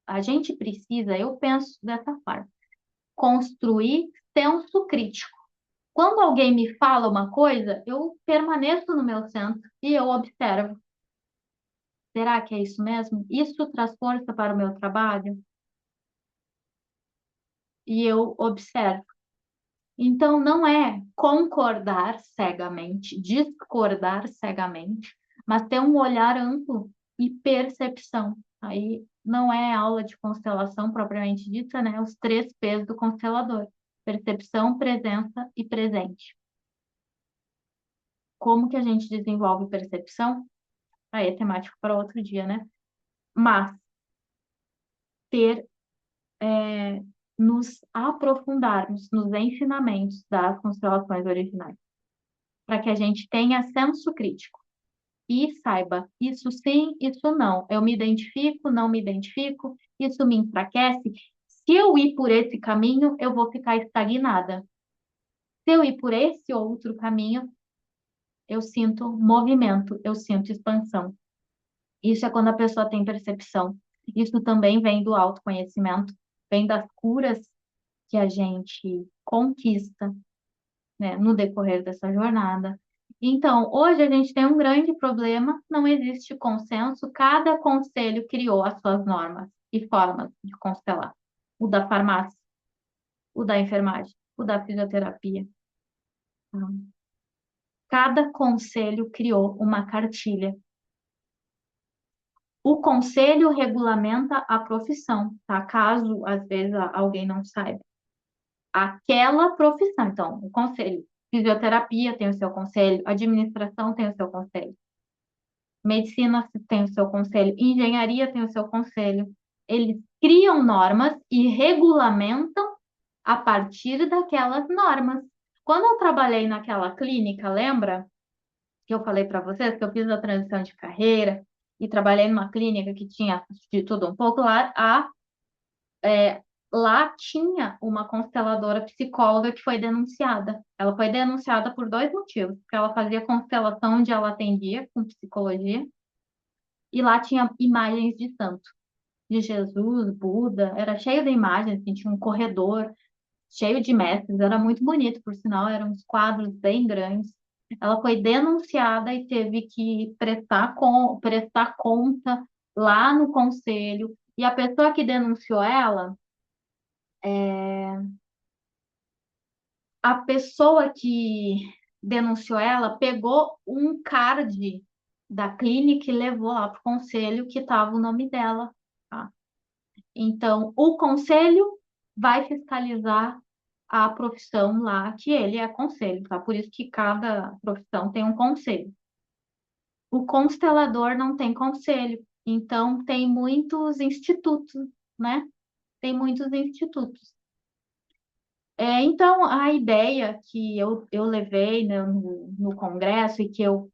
a gente precisa, eu penso dessa forma, construir senso crítico. Quando alguém me fala uma coisa, eu permaneço no meu centro e eu observo. Será que é isso mesmo? Isso traz força para o meu trabalho? E eu observo. Então, não é concordar cegamente, discordar cegamente, mas ter um olhar amplo e percepção. Aí não é aula de constelação propriamente dita, né? Os 3 P's do constelador: percepção, presença e presente. Como que a gente desenvolve percepção? Aí é temático para outro dia, né? Mas ter, nos aprofundarmos nos ensinamentos das constelações originais, para que a gente tenha senso crítico e saiba, isso sim, isso não. Eu me identifico, não me identifico, isso me enfraquece. Se eu ir por esse caminho, eu vou ficar estagnada. Se eu ir por esse outro caminho, eu sinto movimento, eu sinto expansão. Isso é quando a pessoa tem percepção. Isso também vem do autoconhecimento, vem das curas que a gente conquista, né, no decorrer dessa jornada. Então, hoje a gente tem um grande problema, não existe consenso, cada conselho criou as suas normas e formas de constelar. O da farmácia, o da enfermagem, o da fisioterapia. Cada conselho criou uma cartilha. O conselho regulamenta a profissão, tá? Caso às vezes alguém não saiba. Aquela profissão. Então, o conselho. Fisioterapia tem o seu conselho, administração tem o seu conselho, medicina tem o seu conselho, engenharia tem o seu conselho. Eles criam normas e regulamentam a partir daquelas normas. Quando eu trabalhei naquela clínica, lembra que eu falei para vocês que eu fiz a transição de carreira e trabalhei numa clínica que tinha de tudo um pouco lá tinha uma consteladora psicóloga que foi denunciada. Ela foi denunciada por 2 motivos, porque ela fazia constelação onde ela atendia com psicologia, e lá tinha imagens de santo, de Jesus, Buda, era cheio de imagens, assim, tinha um corredor cheio de mestres, era muito bonito, por sinal, eram uns quadros bem grandes. Ela foi denunciada e teve que prestar conta lá no conselho, e a pessoa que denunciou ela, a pessoa que denunciou ela pegou um card da clínica e levou lá para o conselho que estava o nome dela, tá? Então, o conselho vai fiscalizar a profissão lá, que ele é conselho, tá? Por isso que cada profissão tem um conselho. O constelador não tem conselho, então tem muitos institutos, né? Tem muitos institutos. Então, a ideia que eu levei, né, no congresso e que eu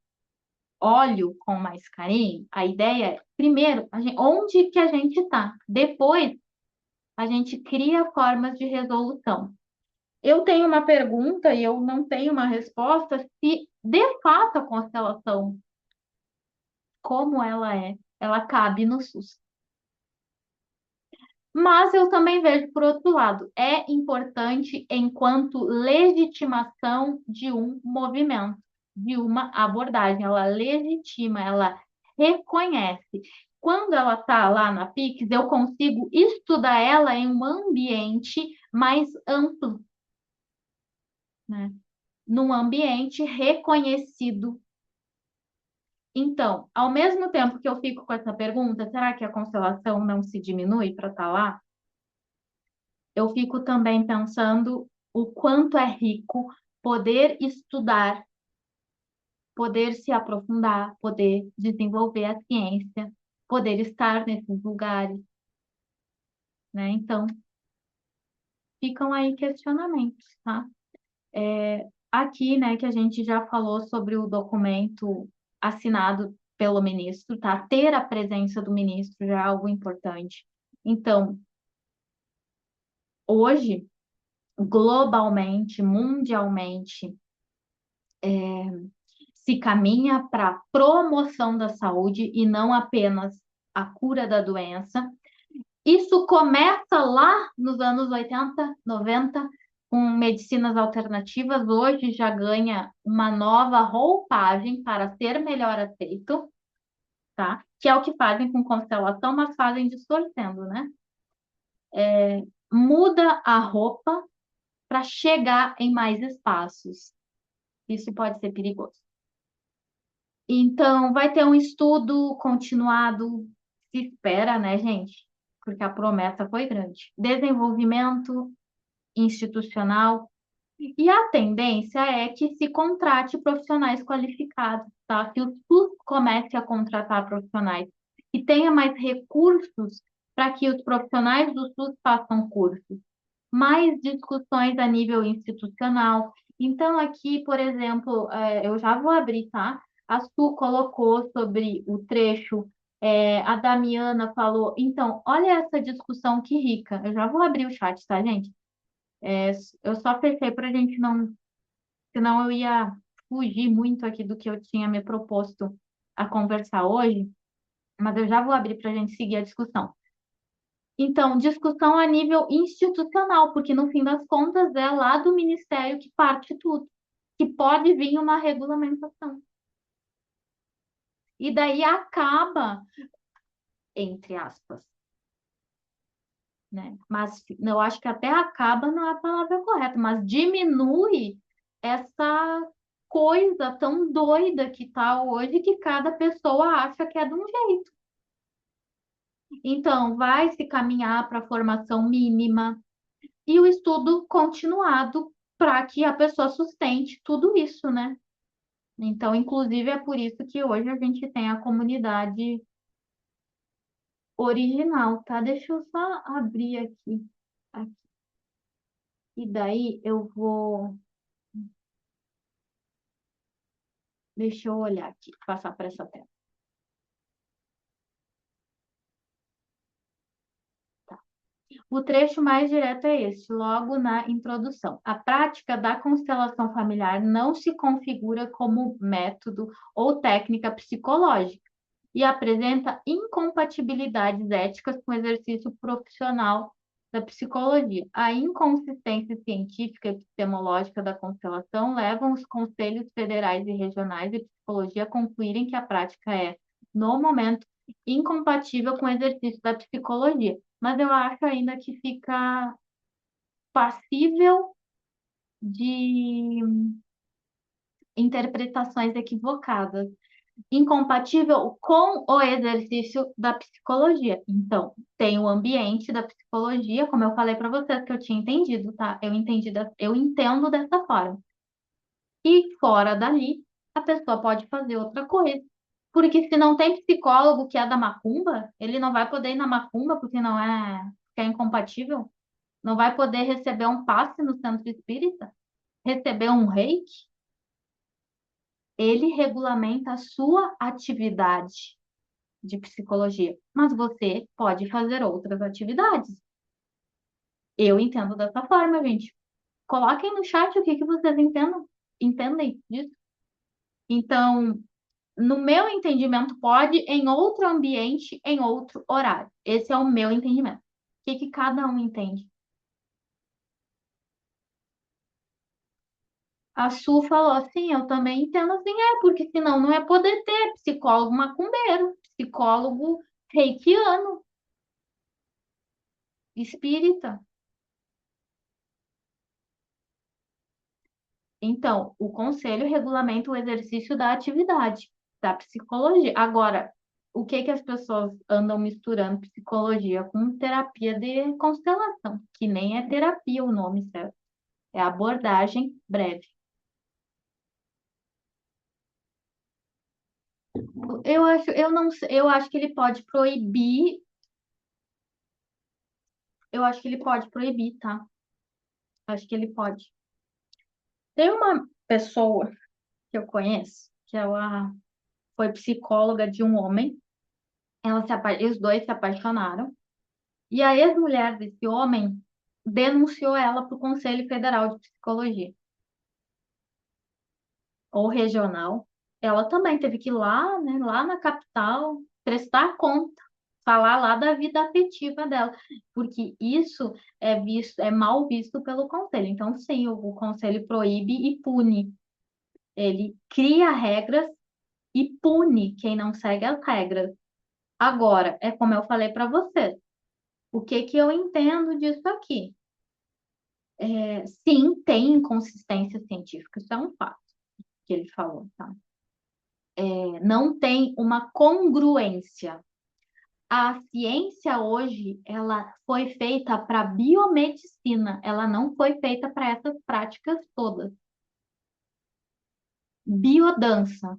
olho com mais carinho, a ideia é, primeiro, onde que a gente está? Depois, a gente cria formas de resolução. Eu tenho uma pergunta e eu não tenho uma resposta se, de fato, a constelação, como ela cabe no SUS. Mas eu também vejo, por outro lado, é importante enquanto legitimação de um movimento, de uma abordagem. Ela legitima, ela reconhece. Quando ela está lá na PIX, eu consigo estudar ela em um ambiente mais amplo, né? Num ambiente reconhecido. Então, ao mesmo tempo que eu fico com essa pergunta, será que a constelação não se diminui para estar lá? Eu fico também pensando o quanto é rico poder estudar, poder se aprofundar, poder desenvolver a ciência, poder estar nesses lugares, né? Então, ficam aí questionamentos, tá? Aqui, né, que a gente já falou sobre o documento assinado pelo ministro, tá? Ter a presença do ministro já é algo importante. Então, hoje, globalmente, mundialmente, se caminha para a promoção da saúde e não apenas a cura da doença. Isso começa lá nos anos 80, 90, com medicinas alternativas. Hoje já ganha uma nova roupagem para ser melhor aceito, tá? Que é o que fazem com constelação, mas fazem distorcendo, né? Muda a roupa para chegar em mais espaços. Isso pode ser perigoso. Então, vai ter um estudo continuado, se espera, né, gente? Porque a promessa foi grande. Desenvolvimento institucional. E a tendência é que se contrate profissionais qualificados, tá? Que o SUS comece a contratar profissionais e tenha mais recursos para que os profissionais do SUS façam cursos. Mais discussões a nível institucional. Então, aqui, por exemplo, eu já vou abrir, tá? A Su colocou sobre o trecho, a Damiana falou. Então, olha essa discussão que rica. Eu já vou abrir o chat, tá, gente? Eu só fechei para a gente não, senão eu ia fugir muito aqui do que eu tinha me proposto a conversar hoje, mas eu já vou abrir para a gente seguir a discussão. Então, discussão a nível institucional, porque no fim das contas é lá do Ministério que parte tudo, que pode vir uma regulamentação. E daí acaba, entre aspas, né? Mas eu acho que até acaba não é a palavra correta, mas diminui essa coisa tão doida que tá hoje que cada pessoa acha que é de um jeito. Então, vai se caminhar para a formação mínima e o estudo continuado para que a pessoa sustente tudo isso, né? Então, inclusive, é por isso que hoje a gente tem a comunidade original, tá? Deixa eu só abrir aqui. E daí eu vou. Deixa eu olhar aqui, passar para essa tela. Tá. O trecho mais direto é esse, logo na introdução. A prática da constelação familiar não se configura como método ou técnica psicológica e apresenta incompatibilidades éticas com o exercício profissional da psicologia. A inconsistência científica e epistemológica da constelação levam os conselhos federais e regionais de psicologia a concluírem que a prática é, no momento, incompatível com o exercício da psicologia. Mas eu acho ainda que fica passível de interpretações equivocadas, incompatível com o exercício da psicologia. Então, tem o ambiente da psicologia, como eu falei para vocês que eu tinha entendido, tá? Eu entendo dessa forma. E fora dali, a pessoa pode fazer outra coisa. Porque se não tem psicólogo que é da macumba, ele não vai poder ir na macumba porque não é, porque é incompatível. Não vai poder receber um passe no centro espírita, receber um reiki. Ele regulamenta a sua atividade de psicologia, mas você pode fazer outras atividades. Eu entendo dessa forma, gente. Coloquem no chat o que que vocês entendem disso. Então, no meu entendimento, pode em outro ambiente, em outro horário. Esse é o meu entendimento. O que que cada um entende? A Su falou assim, eu também entendo assim, porque senão não é poder ter psicólogo macumbeiro, psicólogo reikiano, espírita. Então, o conselho regulamenta o exercício da atividade da psicologia. Agora, o que que as pessoas andam misturando psicologia com terapia de constelação, que nem é terapia o nome certo, é abordagem breve. Eu não, eu acho que ele pode proibir, eu acho que ele pode proibir, tá? Acho que ele pode. Tem uma pessoa que eu conheço, que ela foi psicóloga de um homem, os dois se apaixonaram, e a ex-mulher desse homem denunciou ela para o Conselho Federal de Psicologia, ou regional. Ela também teve que ir lá, né, lá na capital, prestar conta, falar lá da vida afetiva dela, porque isso é visto, é mal visto pelo conselho. Então, sim, o conselho proíbe e pune. Ele cria regras e pune quem não segue as regras. Agora, é como eu falei para você, o que que eu entendo disso aqui? Sim, tem inconsistência científica, isso é um fato que ele falou, tá? Não tem uma congruência. A ciência hoje, ela foi feita para biomedicina, ela não foi feita para essas práticas todas. Biodança,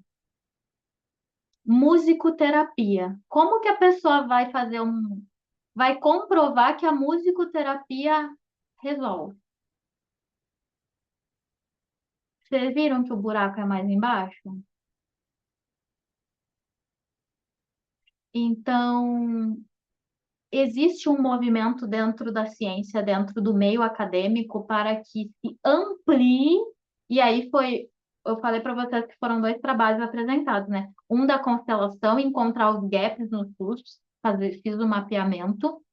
musicoterapia. Como que a pessoa vai comprovar que a musicoterapia resolve? Vocês viram que o buraco é mais embaixo? Então, existe um movimento dentro da ciência, dentro do meio acadêmico, para que se amplie, e aí foi, eu falei para vocês que foram dois trabalhos apresentados, né? Um da constelação, encontrar os gaps nos cursos, fiz o mapeamento,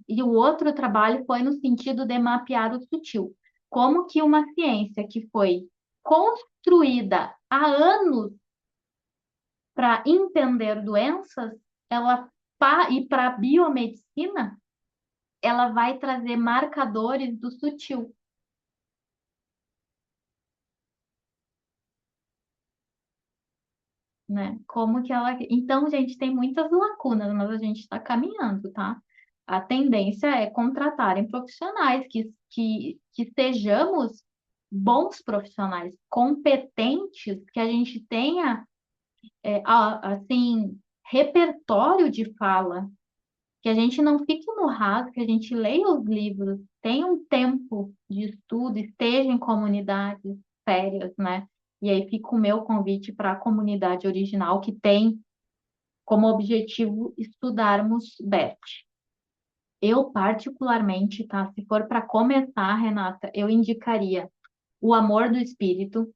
e o outro trabalho foi no sentido de mapear o sutil. Como que uma ciência que foi construída há anos para entender doenças, e para a biomedicina, ela vai trazer marcadores do sutil, né? Como que ela. Então, gente, tem muitas lacunas, mas a gente está caminhando, tá? A tendência é contratarem profissionais que sejamos bons profissionais, competentes, que a gente tenha, assim, repertório de fala, que a gente não fique no raso, que a gente leia os livros, tenha um tempo de estudo, esteja em comunidades sérias, né? E aí fica o meu convite para a comunidade original, que tem como objetivo estudarmos BET. Eu, particularmente, tá? Se for para começar, Renata, eu indicaria O Amor do Espírito,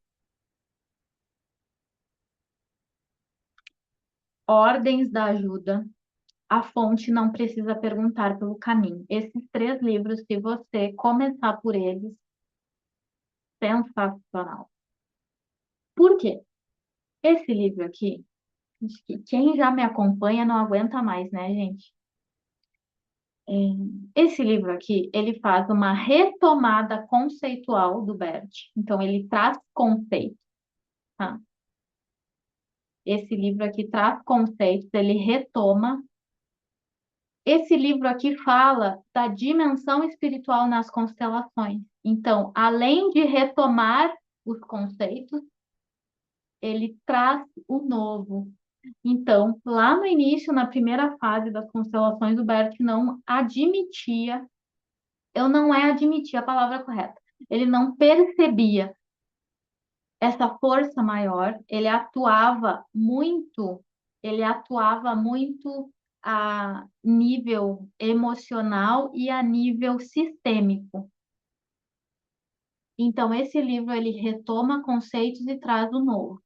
Ordens da Ajuda, A Fonte Não Precisa Perguntar pelo Caminho. Esses três livros, se você começar por eles, sensacional. Por quê? Esse livro aqui, acho que quem já me acompanha não aguenta mais, né, gente? Esse livro aqui, ele faz uma retomada conceitual do Bert. Então, ele traz conceitos, tá? Esse livro aqui traz conceitos, ele retoma. Esse livro aqui fala da dimensão espiritual nas constelações. Então, além de retomar os conceitos, ele traz o novo. Então, lá no início, na primeira fase das constelações, o Bert não admitia, eu não é admitir a palavra correta, ele não percebia essa força maior, ele atuava muito a nível emocional e a nível sistêmico. Então, esse livro ele retoma conceitos e traz o novo.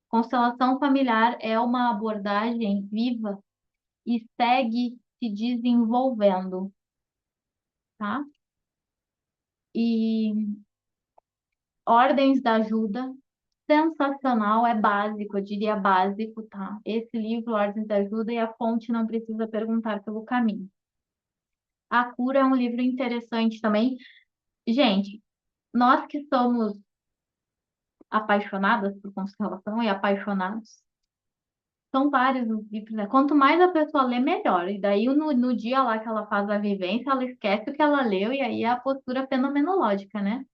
Constelação familiar é uma abordagem viva e segue se desenvolvendo, tá? E Ordens da Ajuda, sensacional, é básico, eu diria básico, tá? Esse livro, Ordens da Ajuda, e A Fonte Não Precisa Perguntar pelo Caminho. A Cura é um livro interessante também. Gente, nós que somos apaixonadas por constelação e apaixonados, são vários os livros, né? Quanto mais a pessoa lê, melhor. E daí, no dia lá que ela faz a vivência, ela esquece o que ela leu, e aí é a postura fenomenológica, né?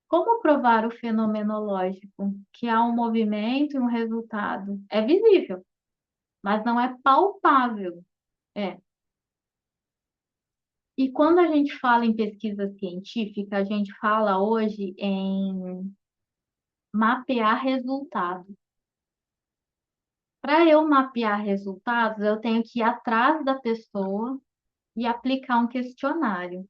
Como provar o fenomenológico? Que há um movimento e um resultado. É visível, mas não é palpável. É. E quando a gente fala em pesquisa científica, a gente fala hoje em mapear resultados. Para eu mapear resultados, eu tenho que ir atrás da pessoa e aplicar um questionário.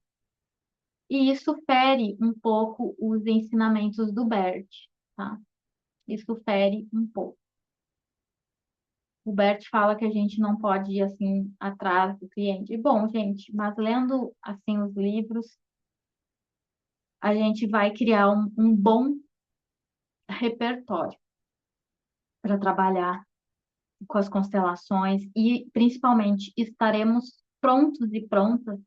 E isso fere um pouco os ensinamentos do Bert, tá? Isso fere um pouco. O Bert fala que a gente não pode ir assim atrás do cliente. E, bom, gente, mas lendo assim os livros, a gente vai criar um bom repertório para trabalhar com as constelações e principalmente estaremos prontos e prontas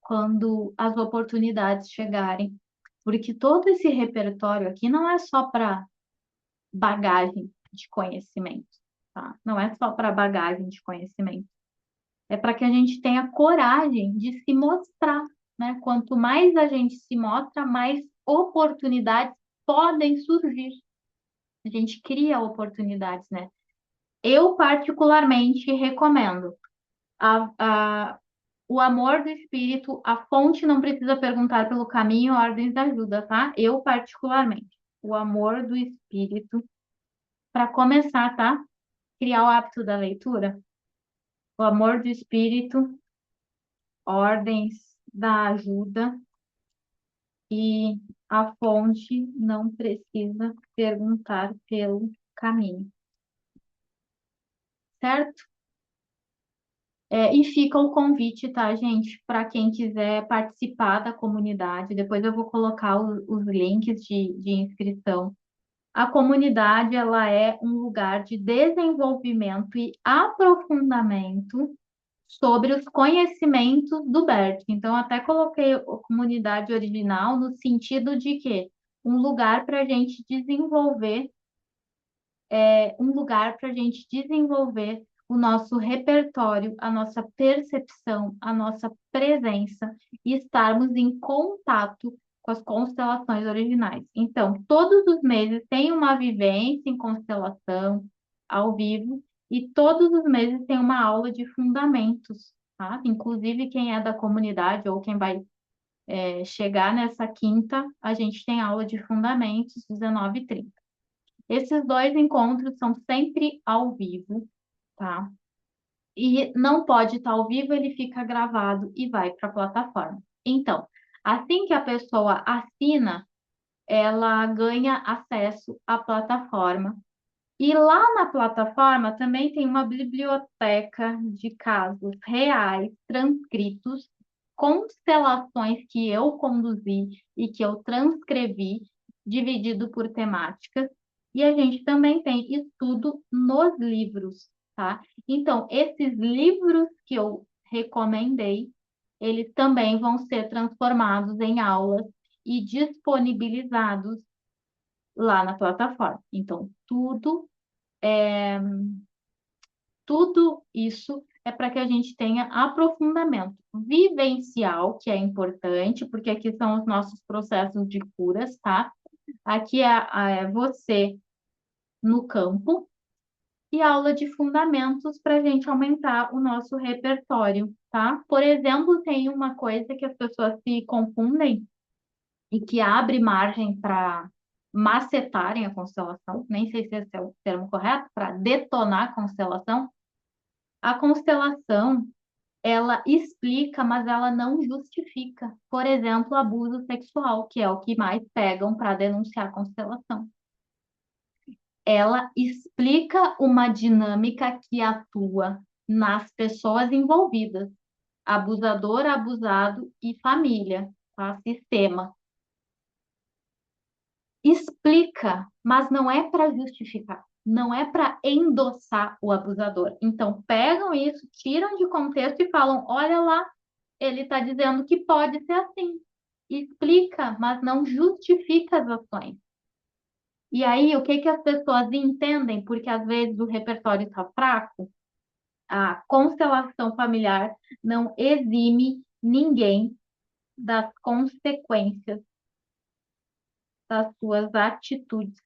quando as oportunidades chegarem, porque todo esse repertório aqui não é só para bagagem de conhecimento, tá? Não é só para bagagem de conhecimento, é para que a gente tenha coragem de se mostrar, né? Quanto mais a gente se mostra, mais oportunidades podem surgir. A gente cria oportunidades, né? Eu particularmente recomendo a, o amor do espírito, a fonte não precisa perguntar pelo caminho, ordens da ajuda, tá? Eu, particularmente, o amor do espírito, para começar, tá? Criar o hábito da leitura. O amor do espírito, ordens da ajuda e a fonte não precisa perguntar pelo caminho, certo? E fica o convite, tá, gente, para quem quiser participar da comunidade. Depois eu vou colocar os links de inscrição. A comunidade, ela é um lugar de desenvolvimento e aprofundamento sobre os conhecimentos do Bert. Então, até coloquei a comunidade original no sentido de que um lugar para a gente desenvolver um lugar para a gente desenvolver o nosso repertório, a nossa percepção, a nossa presença e estarmos em contato com as constelações originais. Então, todos os meses tem uma vivência em constelação ao vivo e todos os meses tem uma aula de fundamentos, tá? Inclusive, quem é da comunidade ou quem vai chegar nessa quinta, a gente tem aula de fundamentos, 19h30. Esses dois encontros são sempre ao vivo, tá? E não pode estar ao vivo, ele fica gravado e vai para a plataforma. Então, assim que a pessoa assina, ela ganha acesso à plataforma. E lá na plataforma também tem uma biblioteca de casos reais, transcritos, constelações que eu conduzi e que eu transcrevi, dividido por temáticas. E a gente também tem estudo nos livros, tá? Então, esses livros que eu recomendei, eles também vão ser transformados em aulas e disponibilizados lá na plataforma. Então, tudo isso é para que a gente tenha aprofundamento vivencial, que é importante, porque aqui são os nossos processos de curas, tá? Aqui é você no campo e aula de fundamentos para a gente aumentar o nosso repertório, tá? Por exemplo, tem uma coisa que as pessoas se confundem e que abre margem para macetarem a constelação, nem sei se esse é o termo correto, para detonar a constelação. A constelação, ela explica, mas ela não justifica. Por exemplo, abuso sexual, que é o que mais pegam para denunciar a constelação. Ela explica uma dinâmica que atua nas pessoas envolvidas, abusador, abusado e família, tá? Sistema. Explica, mas não é para justificar, não é para endossar o abusador. Então, pegam isso, tiram de contexto e falam: olha lá, ele está dizendo que pode ser assim. Explica, mas não justifica as ações. E aí, o que que as pessoas entendem? Porque às vezes o repertório está fraco, a constelação familiar não exime ninguém das consequências das suas atitudes.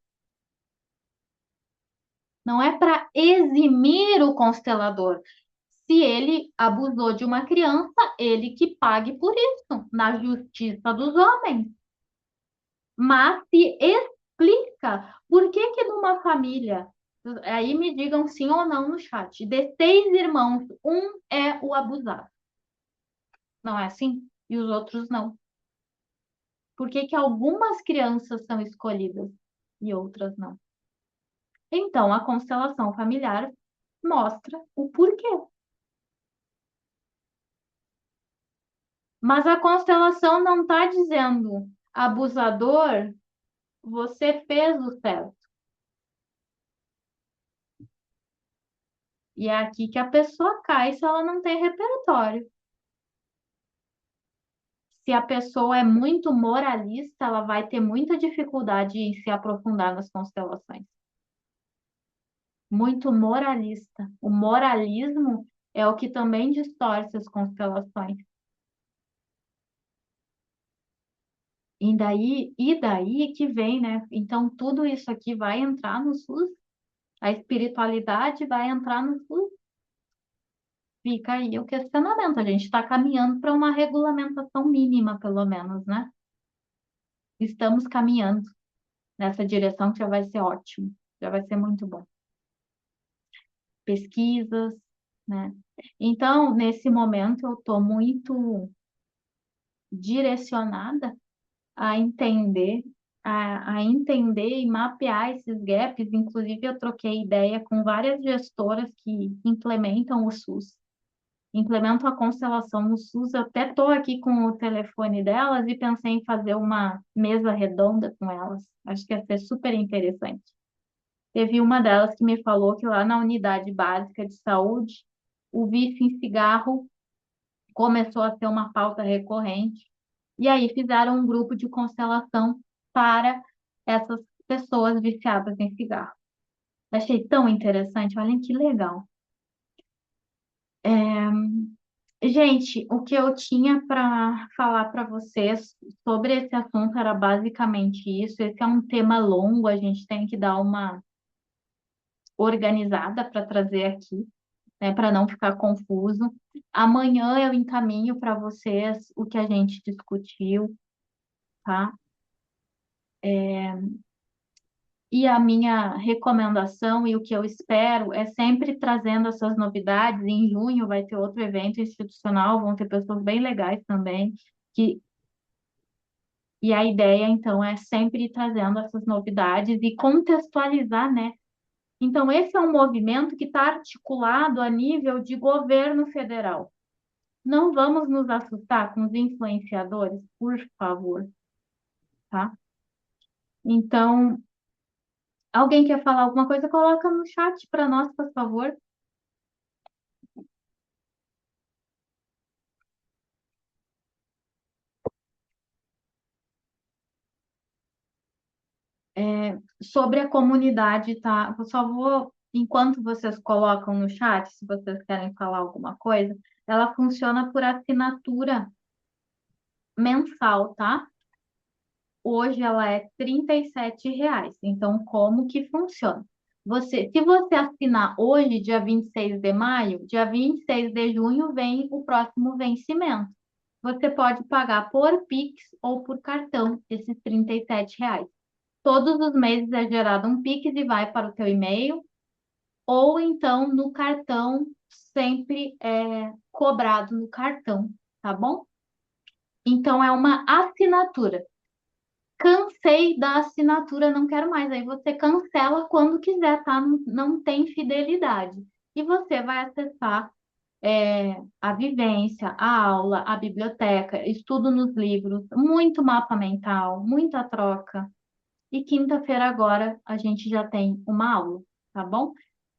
Não é para eximir o constelador. Se ele abusou de uma criança, ele que pague por isso, na justiça dos homens. Mas se explica por que que numa família, aí me digam sim ou não no chat, de 6 irmãos, um é o abusado. Não é assim? E os outros não. Por que que algumas crianças são escolhidas e outras não? Então, a constelação familiar mostra o porquê. Mas a constelação não está dizendo, abusador, você fez o certo. E é aqui que a pessoa cai se ela não tem repertório. Se a pessoa é muito moralista, ela vai ter muita dificuldade em se aprofundar nas constelações. Muito moralista. O moralismo é o que também distorce as constelações. E daí que vem, né? Então, tudo isso aqui vai entrar no SUS. A espiritualidade vai entrar no SUS. Fica aí o questionamento. A gente está caminhando para uma regulamentação mínima, pelo menos, né? Estamos caminhando nessa direção que já vai ser ótimo, já vai ser muito bom. Pesquisas, né? Então, nesse momento, eu estou muito direcionada a entender, a entender e mapear esses gaps. Inclusive, eu troquei ideia com várias gestoras que implementam o SUS, implementam a constelação no SUS. Eu até estou aqui com o telefone delas e pensei em fazer uma mesa redonda com elas. Acho que ia ser super interessante. Teve uma delas que me falou que lá na unidade básica de saúde, o vício em cigarro começou a ser uma pauta recorrente. E aí fizeram um grupo de constelação para essas pessoas viciadas em cigarro. Achei tão interessante, olhem que legal. Gente, o que eu tinha para falar para vocês sobre esse assunto era basicamente isso. Esse é um tema longo, a gente tem que dar uma organizada para trazer aqui, né, para não ficar confuso. Amanhã eu encaminho para vocês o que a gente discutiu, tá? E a minha recomendação e o que eu espero é sempre trazendo essas novidades. Em junho vai ter outro evento institucional, vão ter pessoas bem legais também, que e a ideia então é sempre ir trazendo essas novidades e contextualizar, né? Então, esse é um movimento que está articulado a nível de governo federal. Não vamos nos assustar com os influenciadores, por favor, tá? Então, alguém quer falar alguma coisa? Coloca no chat para nós, por favor. Sobre a comunidade, tá? Eu só vou, enquanto vocês colocam no chat, se vocês querem falar alguma coisa, ela funciona por assinatura mensal, tá? Hoje ela é R$ 37. Então, como que funciona? Se você assinar hoje, dia 26 de maio, dia 26 de junho vem o próximo vencimento. Você pode pagar por Pix ou por cartão esses R$ 37. Todos os meses é gerado um Pix e vai para o teu e-mail, ou então no cartão, sempre é cobrado no cartão, tá bom? Então é uma assinatura. Cansei da assinatura, não quero mais. Aí você cancela quando quiser, tá? Não tem fidelidade. E você vai acessar a vivência, a aula, a biblioteca, estudo nos livros, muito mapa mental, muita troca. E quinta-feira agora a gente já tem uma aula, tá bom?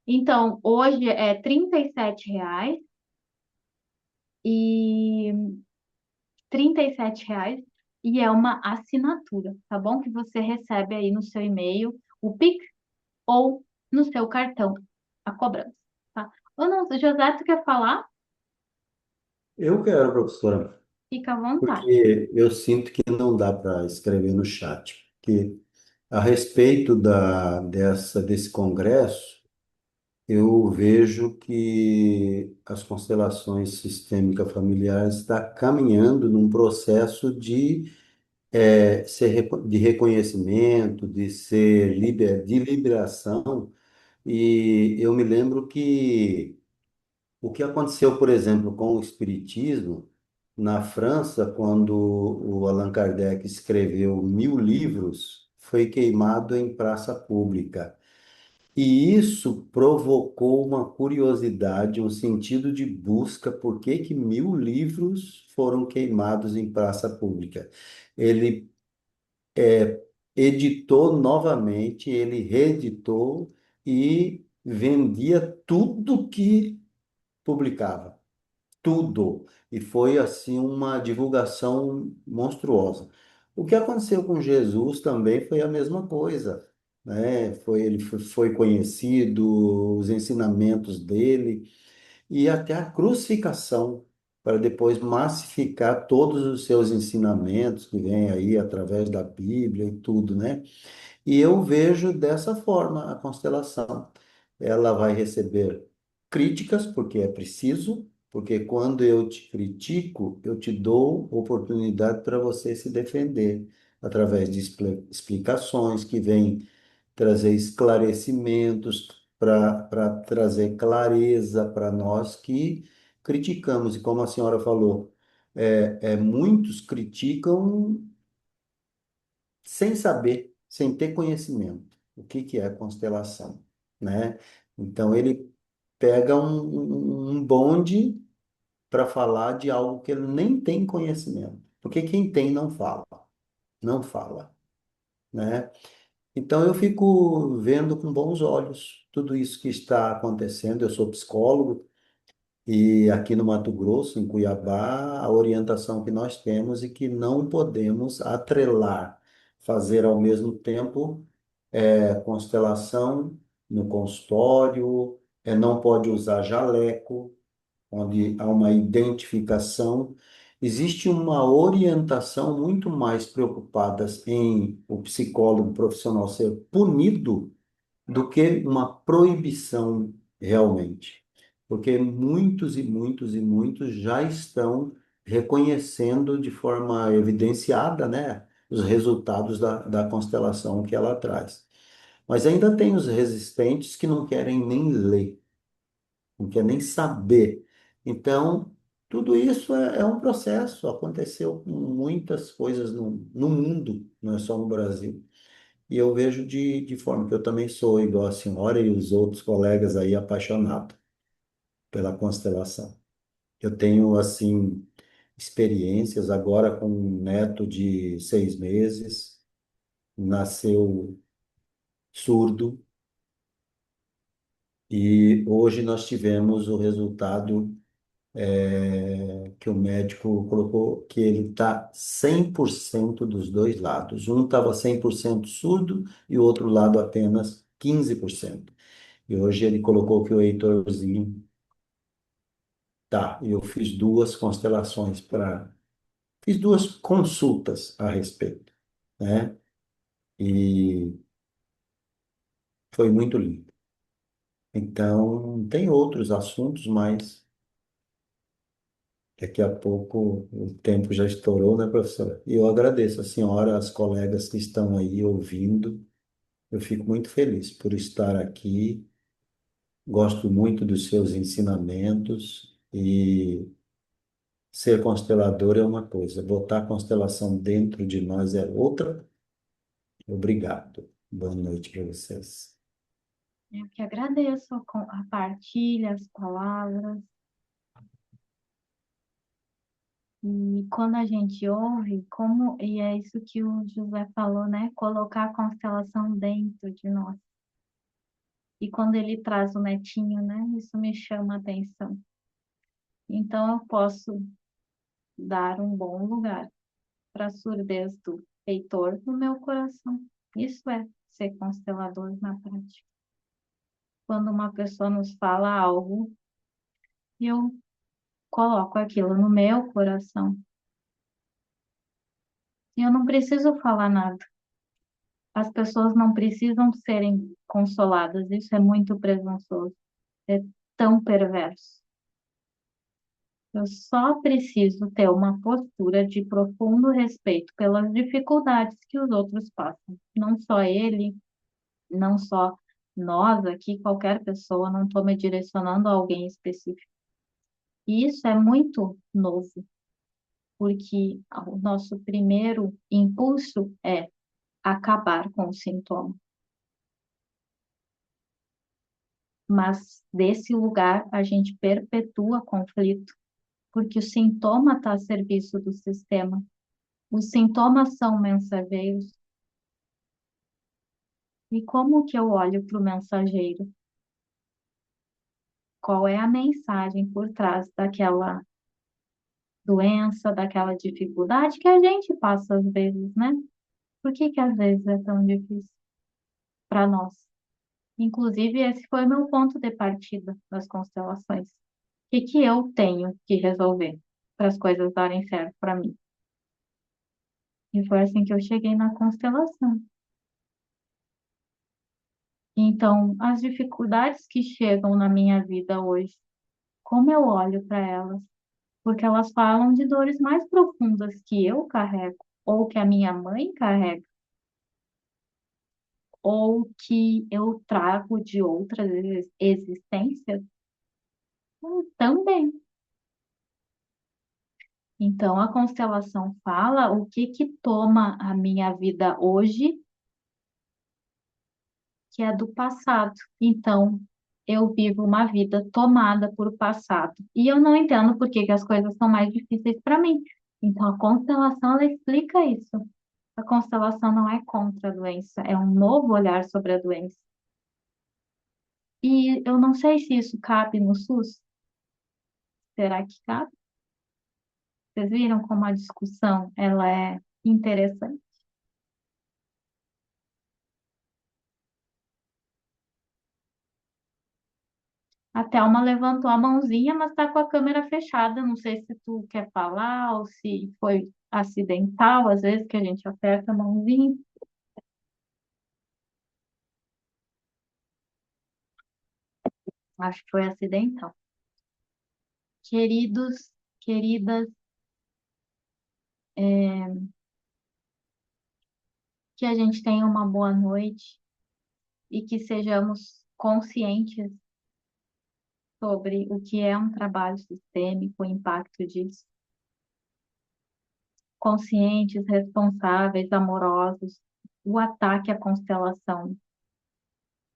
Então, hoje é R$ 37 e R$ 37 e é uma assinatura, tá bom? Que você recebe aí no seu e-mail o Pix ou no seu cartão a cobrança, tá? Ou não, José, tu quer falar? Eu quero, professora, Fica à vontade. porque eu sinto que não dá para escrever no chat, porque a respeito desse congresso, eu vejo que as constelações sistêmicas familiares está caminhando num processo de reconhecimento, de liberação, e eu me lembro que o que aconteceu, por exemplo, com o Espiritismo, na França, quando o Allan Kardec escreveu 1000 livros, foi queimado em praça pública. E isso provocou uma curiosidade, um sentido de busca, por que que 1000 livros foram queimados em praça pública. Ele editou novamente, ele reeditou e vendia tudo que publicava. Tudo. E foi assim uma divulgação monstruosa. O que aconteceu com Jesus também foi a mesma coisa, né? Ele foi conhecido, os ensinamentos dele e até a crucificação, para depois massificar todos os seus ensinamentos que vêm aí através da Bíblia e tudo, né? E eu vejo dessa forma a constelação. Ela vai receber críticas, porque é preciso, porque quando eu te critico, eu te dou oportunidade para você se defender, através de explicações que vêm trazer esclarecimentos, para trazer clareza para nós que criticamos. E como a senhora falou, muitos criticam sem saber, sem ter conhecimento, o que que é constelação, né? Então ele pega um bonde para falar de algo que ele nem tem conhecimento, porque quem tem não fala, não fala, né? Então eu fico vendo com bons olhos tudo isso que está acontecendo. Eu sou psicólogo e aqui no Mato Grosso, em Cuiabá, a orientação que nós temos é que não podemos atrelar, fazer ao mesmo tempo constelação no consultório, não pode usar jaleco, onde há uma identificação. Existe uma orientação muito mais preocupada em o psicólogo profissional ser punido do que uma proibição realmente. Porque muitos e muitos e muitos já estão reconhecendo de forma evidenciada, né, os resultados da constelação que ela traz. Mas ainda tem os resistentes que não querem nem ler, não querem nem saber. Então, tudo isso é um processo, aconteceu com muitas coisas no mundo, não é só no Brasil. E eu vejo de forma que eu também sou igual a senhora e os outros colegas aí apaixonado pela constelação. Eu tenho, assim, experiências agora com um neto de 6 meses, nasceu surdo, e hoje nós tivemos o resultado que o médico colocou que ele está 100% dos dois lados. Um estava 100% surdo e o outro lado apenas 15%. E hoje ele colocou que o Heitorzinho tá. E eu fiz duas constelações para. Fiz duas consultas a respeito, né? E foi muito lindo. Então, tem outros assuntos, mas daqui a pouco o tempo já estourou, né, professora? E eu agradeço a senhora, as colegas que estão aí ouvindo. Eu fico muito feliz por estar aqui. Gosto muito dos seus ensinamentos e ser constelador é uma coisa, botar a constelação dentro de nós é outra. Obrigado. Boa noite para vocês. Eu que agradeço a partilha, as palavras. E quando a gente ouve, e é isso que o José falou, né? Colocar a constelação dentro de nós. E quando ele traz o netinho, né? Isso me chama a atenção. Então eu posso dar um bom lugar para a surdez do Heitor no meu coração. Isso é ser constelador na prática. Quando uma pessoa nos fala algo, eu coloco aquilo no meu coração. E eu não preciso falar nada. As pessoas não precisam serem consoladas. Isso é muito presunçoso. É tão perverso. Eu só preciso ter uma postura de profundo respeito pelas dificuldades que os outros passam. Não só ele, não só nós aqui, qualquer pessoa, não estou me direcionando a alguém específico. E isso é muito novo, porque o nosso primeiro impulso é acabar com o sintoma. Mas desse lugar a gente perpetua conflito, porque o sintoma está a serviço do sistema. Os sintomas são mensageiros. E como que eu olho para o mensageiro? Qual é a mensagem por trás daquela doença, daquela dificuldade que a gente passa às vezes, né? Por que que às vezes é tão difícil para nós? Inclusive, esse foi o meu ponto de partida das constelações. O que que eu tenho que resolver para as coisas darem certo para mim? E foi assim que eu cheguei na constelação. Então, as dificuldades que chegam na minha vida hoje, como eu olho para elas? Porque elas falam de dores mais profundas que eu carrego, ou que a minha mãe carrega, ou que eu trago de outras existências também. Então, a constelação fala o que que toma a minha vida hoje, que é do passado. Então, eu vivo uma vida tomada por passado. E eu não entendo por que que as coisas são mais difíceis para mim. Então, a constelação, ela explica isso. A constelação não é contra a doença, é um novo olhar sobre a doença. E eu não sei se isso cabe no SUS. Será que cabe? Vocês viram como a discussão ela é interessante? A Thelma levantou a mãozinha, mas está com a câmera fechada. Não sei se tu quer falar ou se foi acidental, às vezes que a gente aperta a mãozinha. Acho que foi acidental. Queridos, queridas, que a gente tenha uma boa noite e que sejamos conscientes sobre o que é um trabalho sistêmico, o impacto disso. Conscientes, responsáveis, amorosos. O ataque à constelação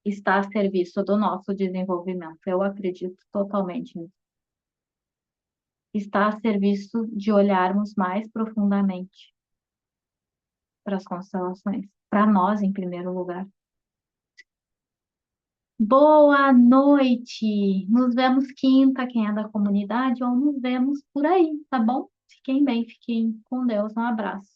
está a serviço do nosso desenvolvimento. Eu acredito totalmente nisso. Está a serviço de olharmos mais profundamente para as constelações, para nós em primeiro lugar. Boa noite! Nos vemos quinta, quem é da comunidade, ou nos vemos por aí, tá bom? Fiquem bem, fiquem com Deus. Um abraço.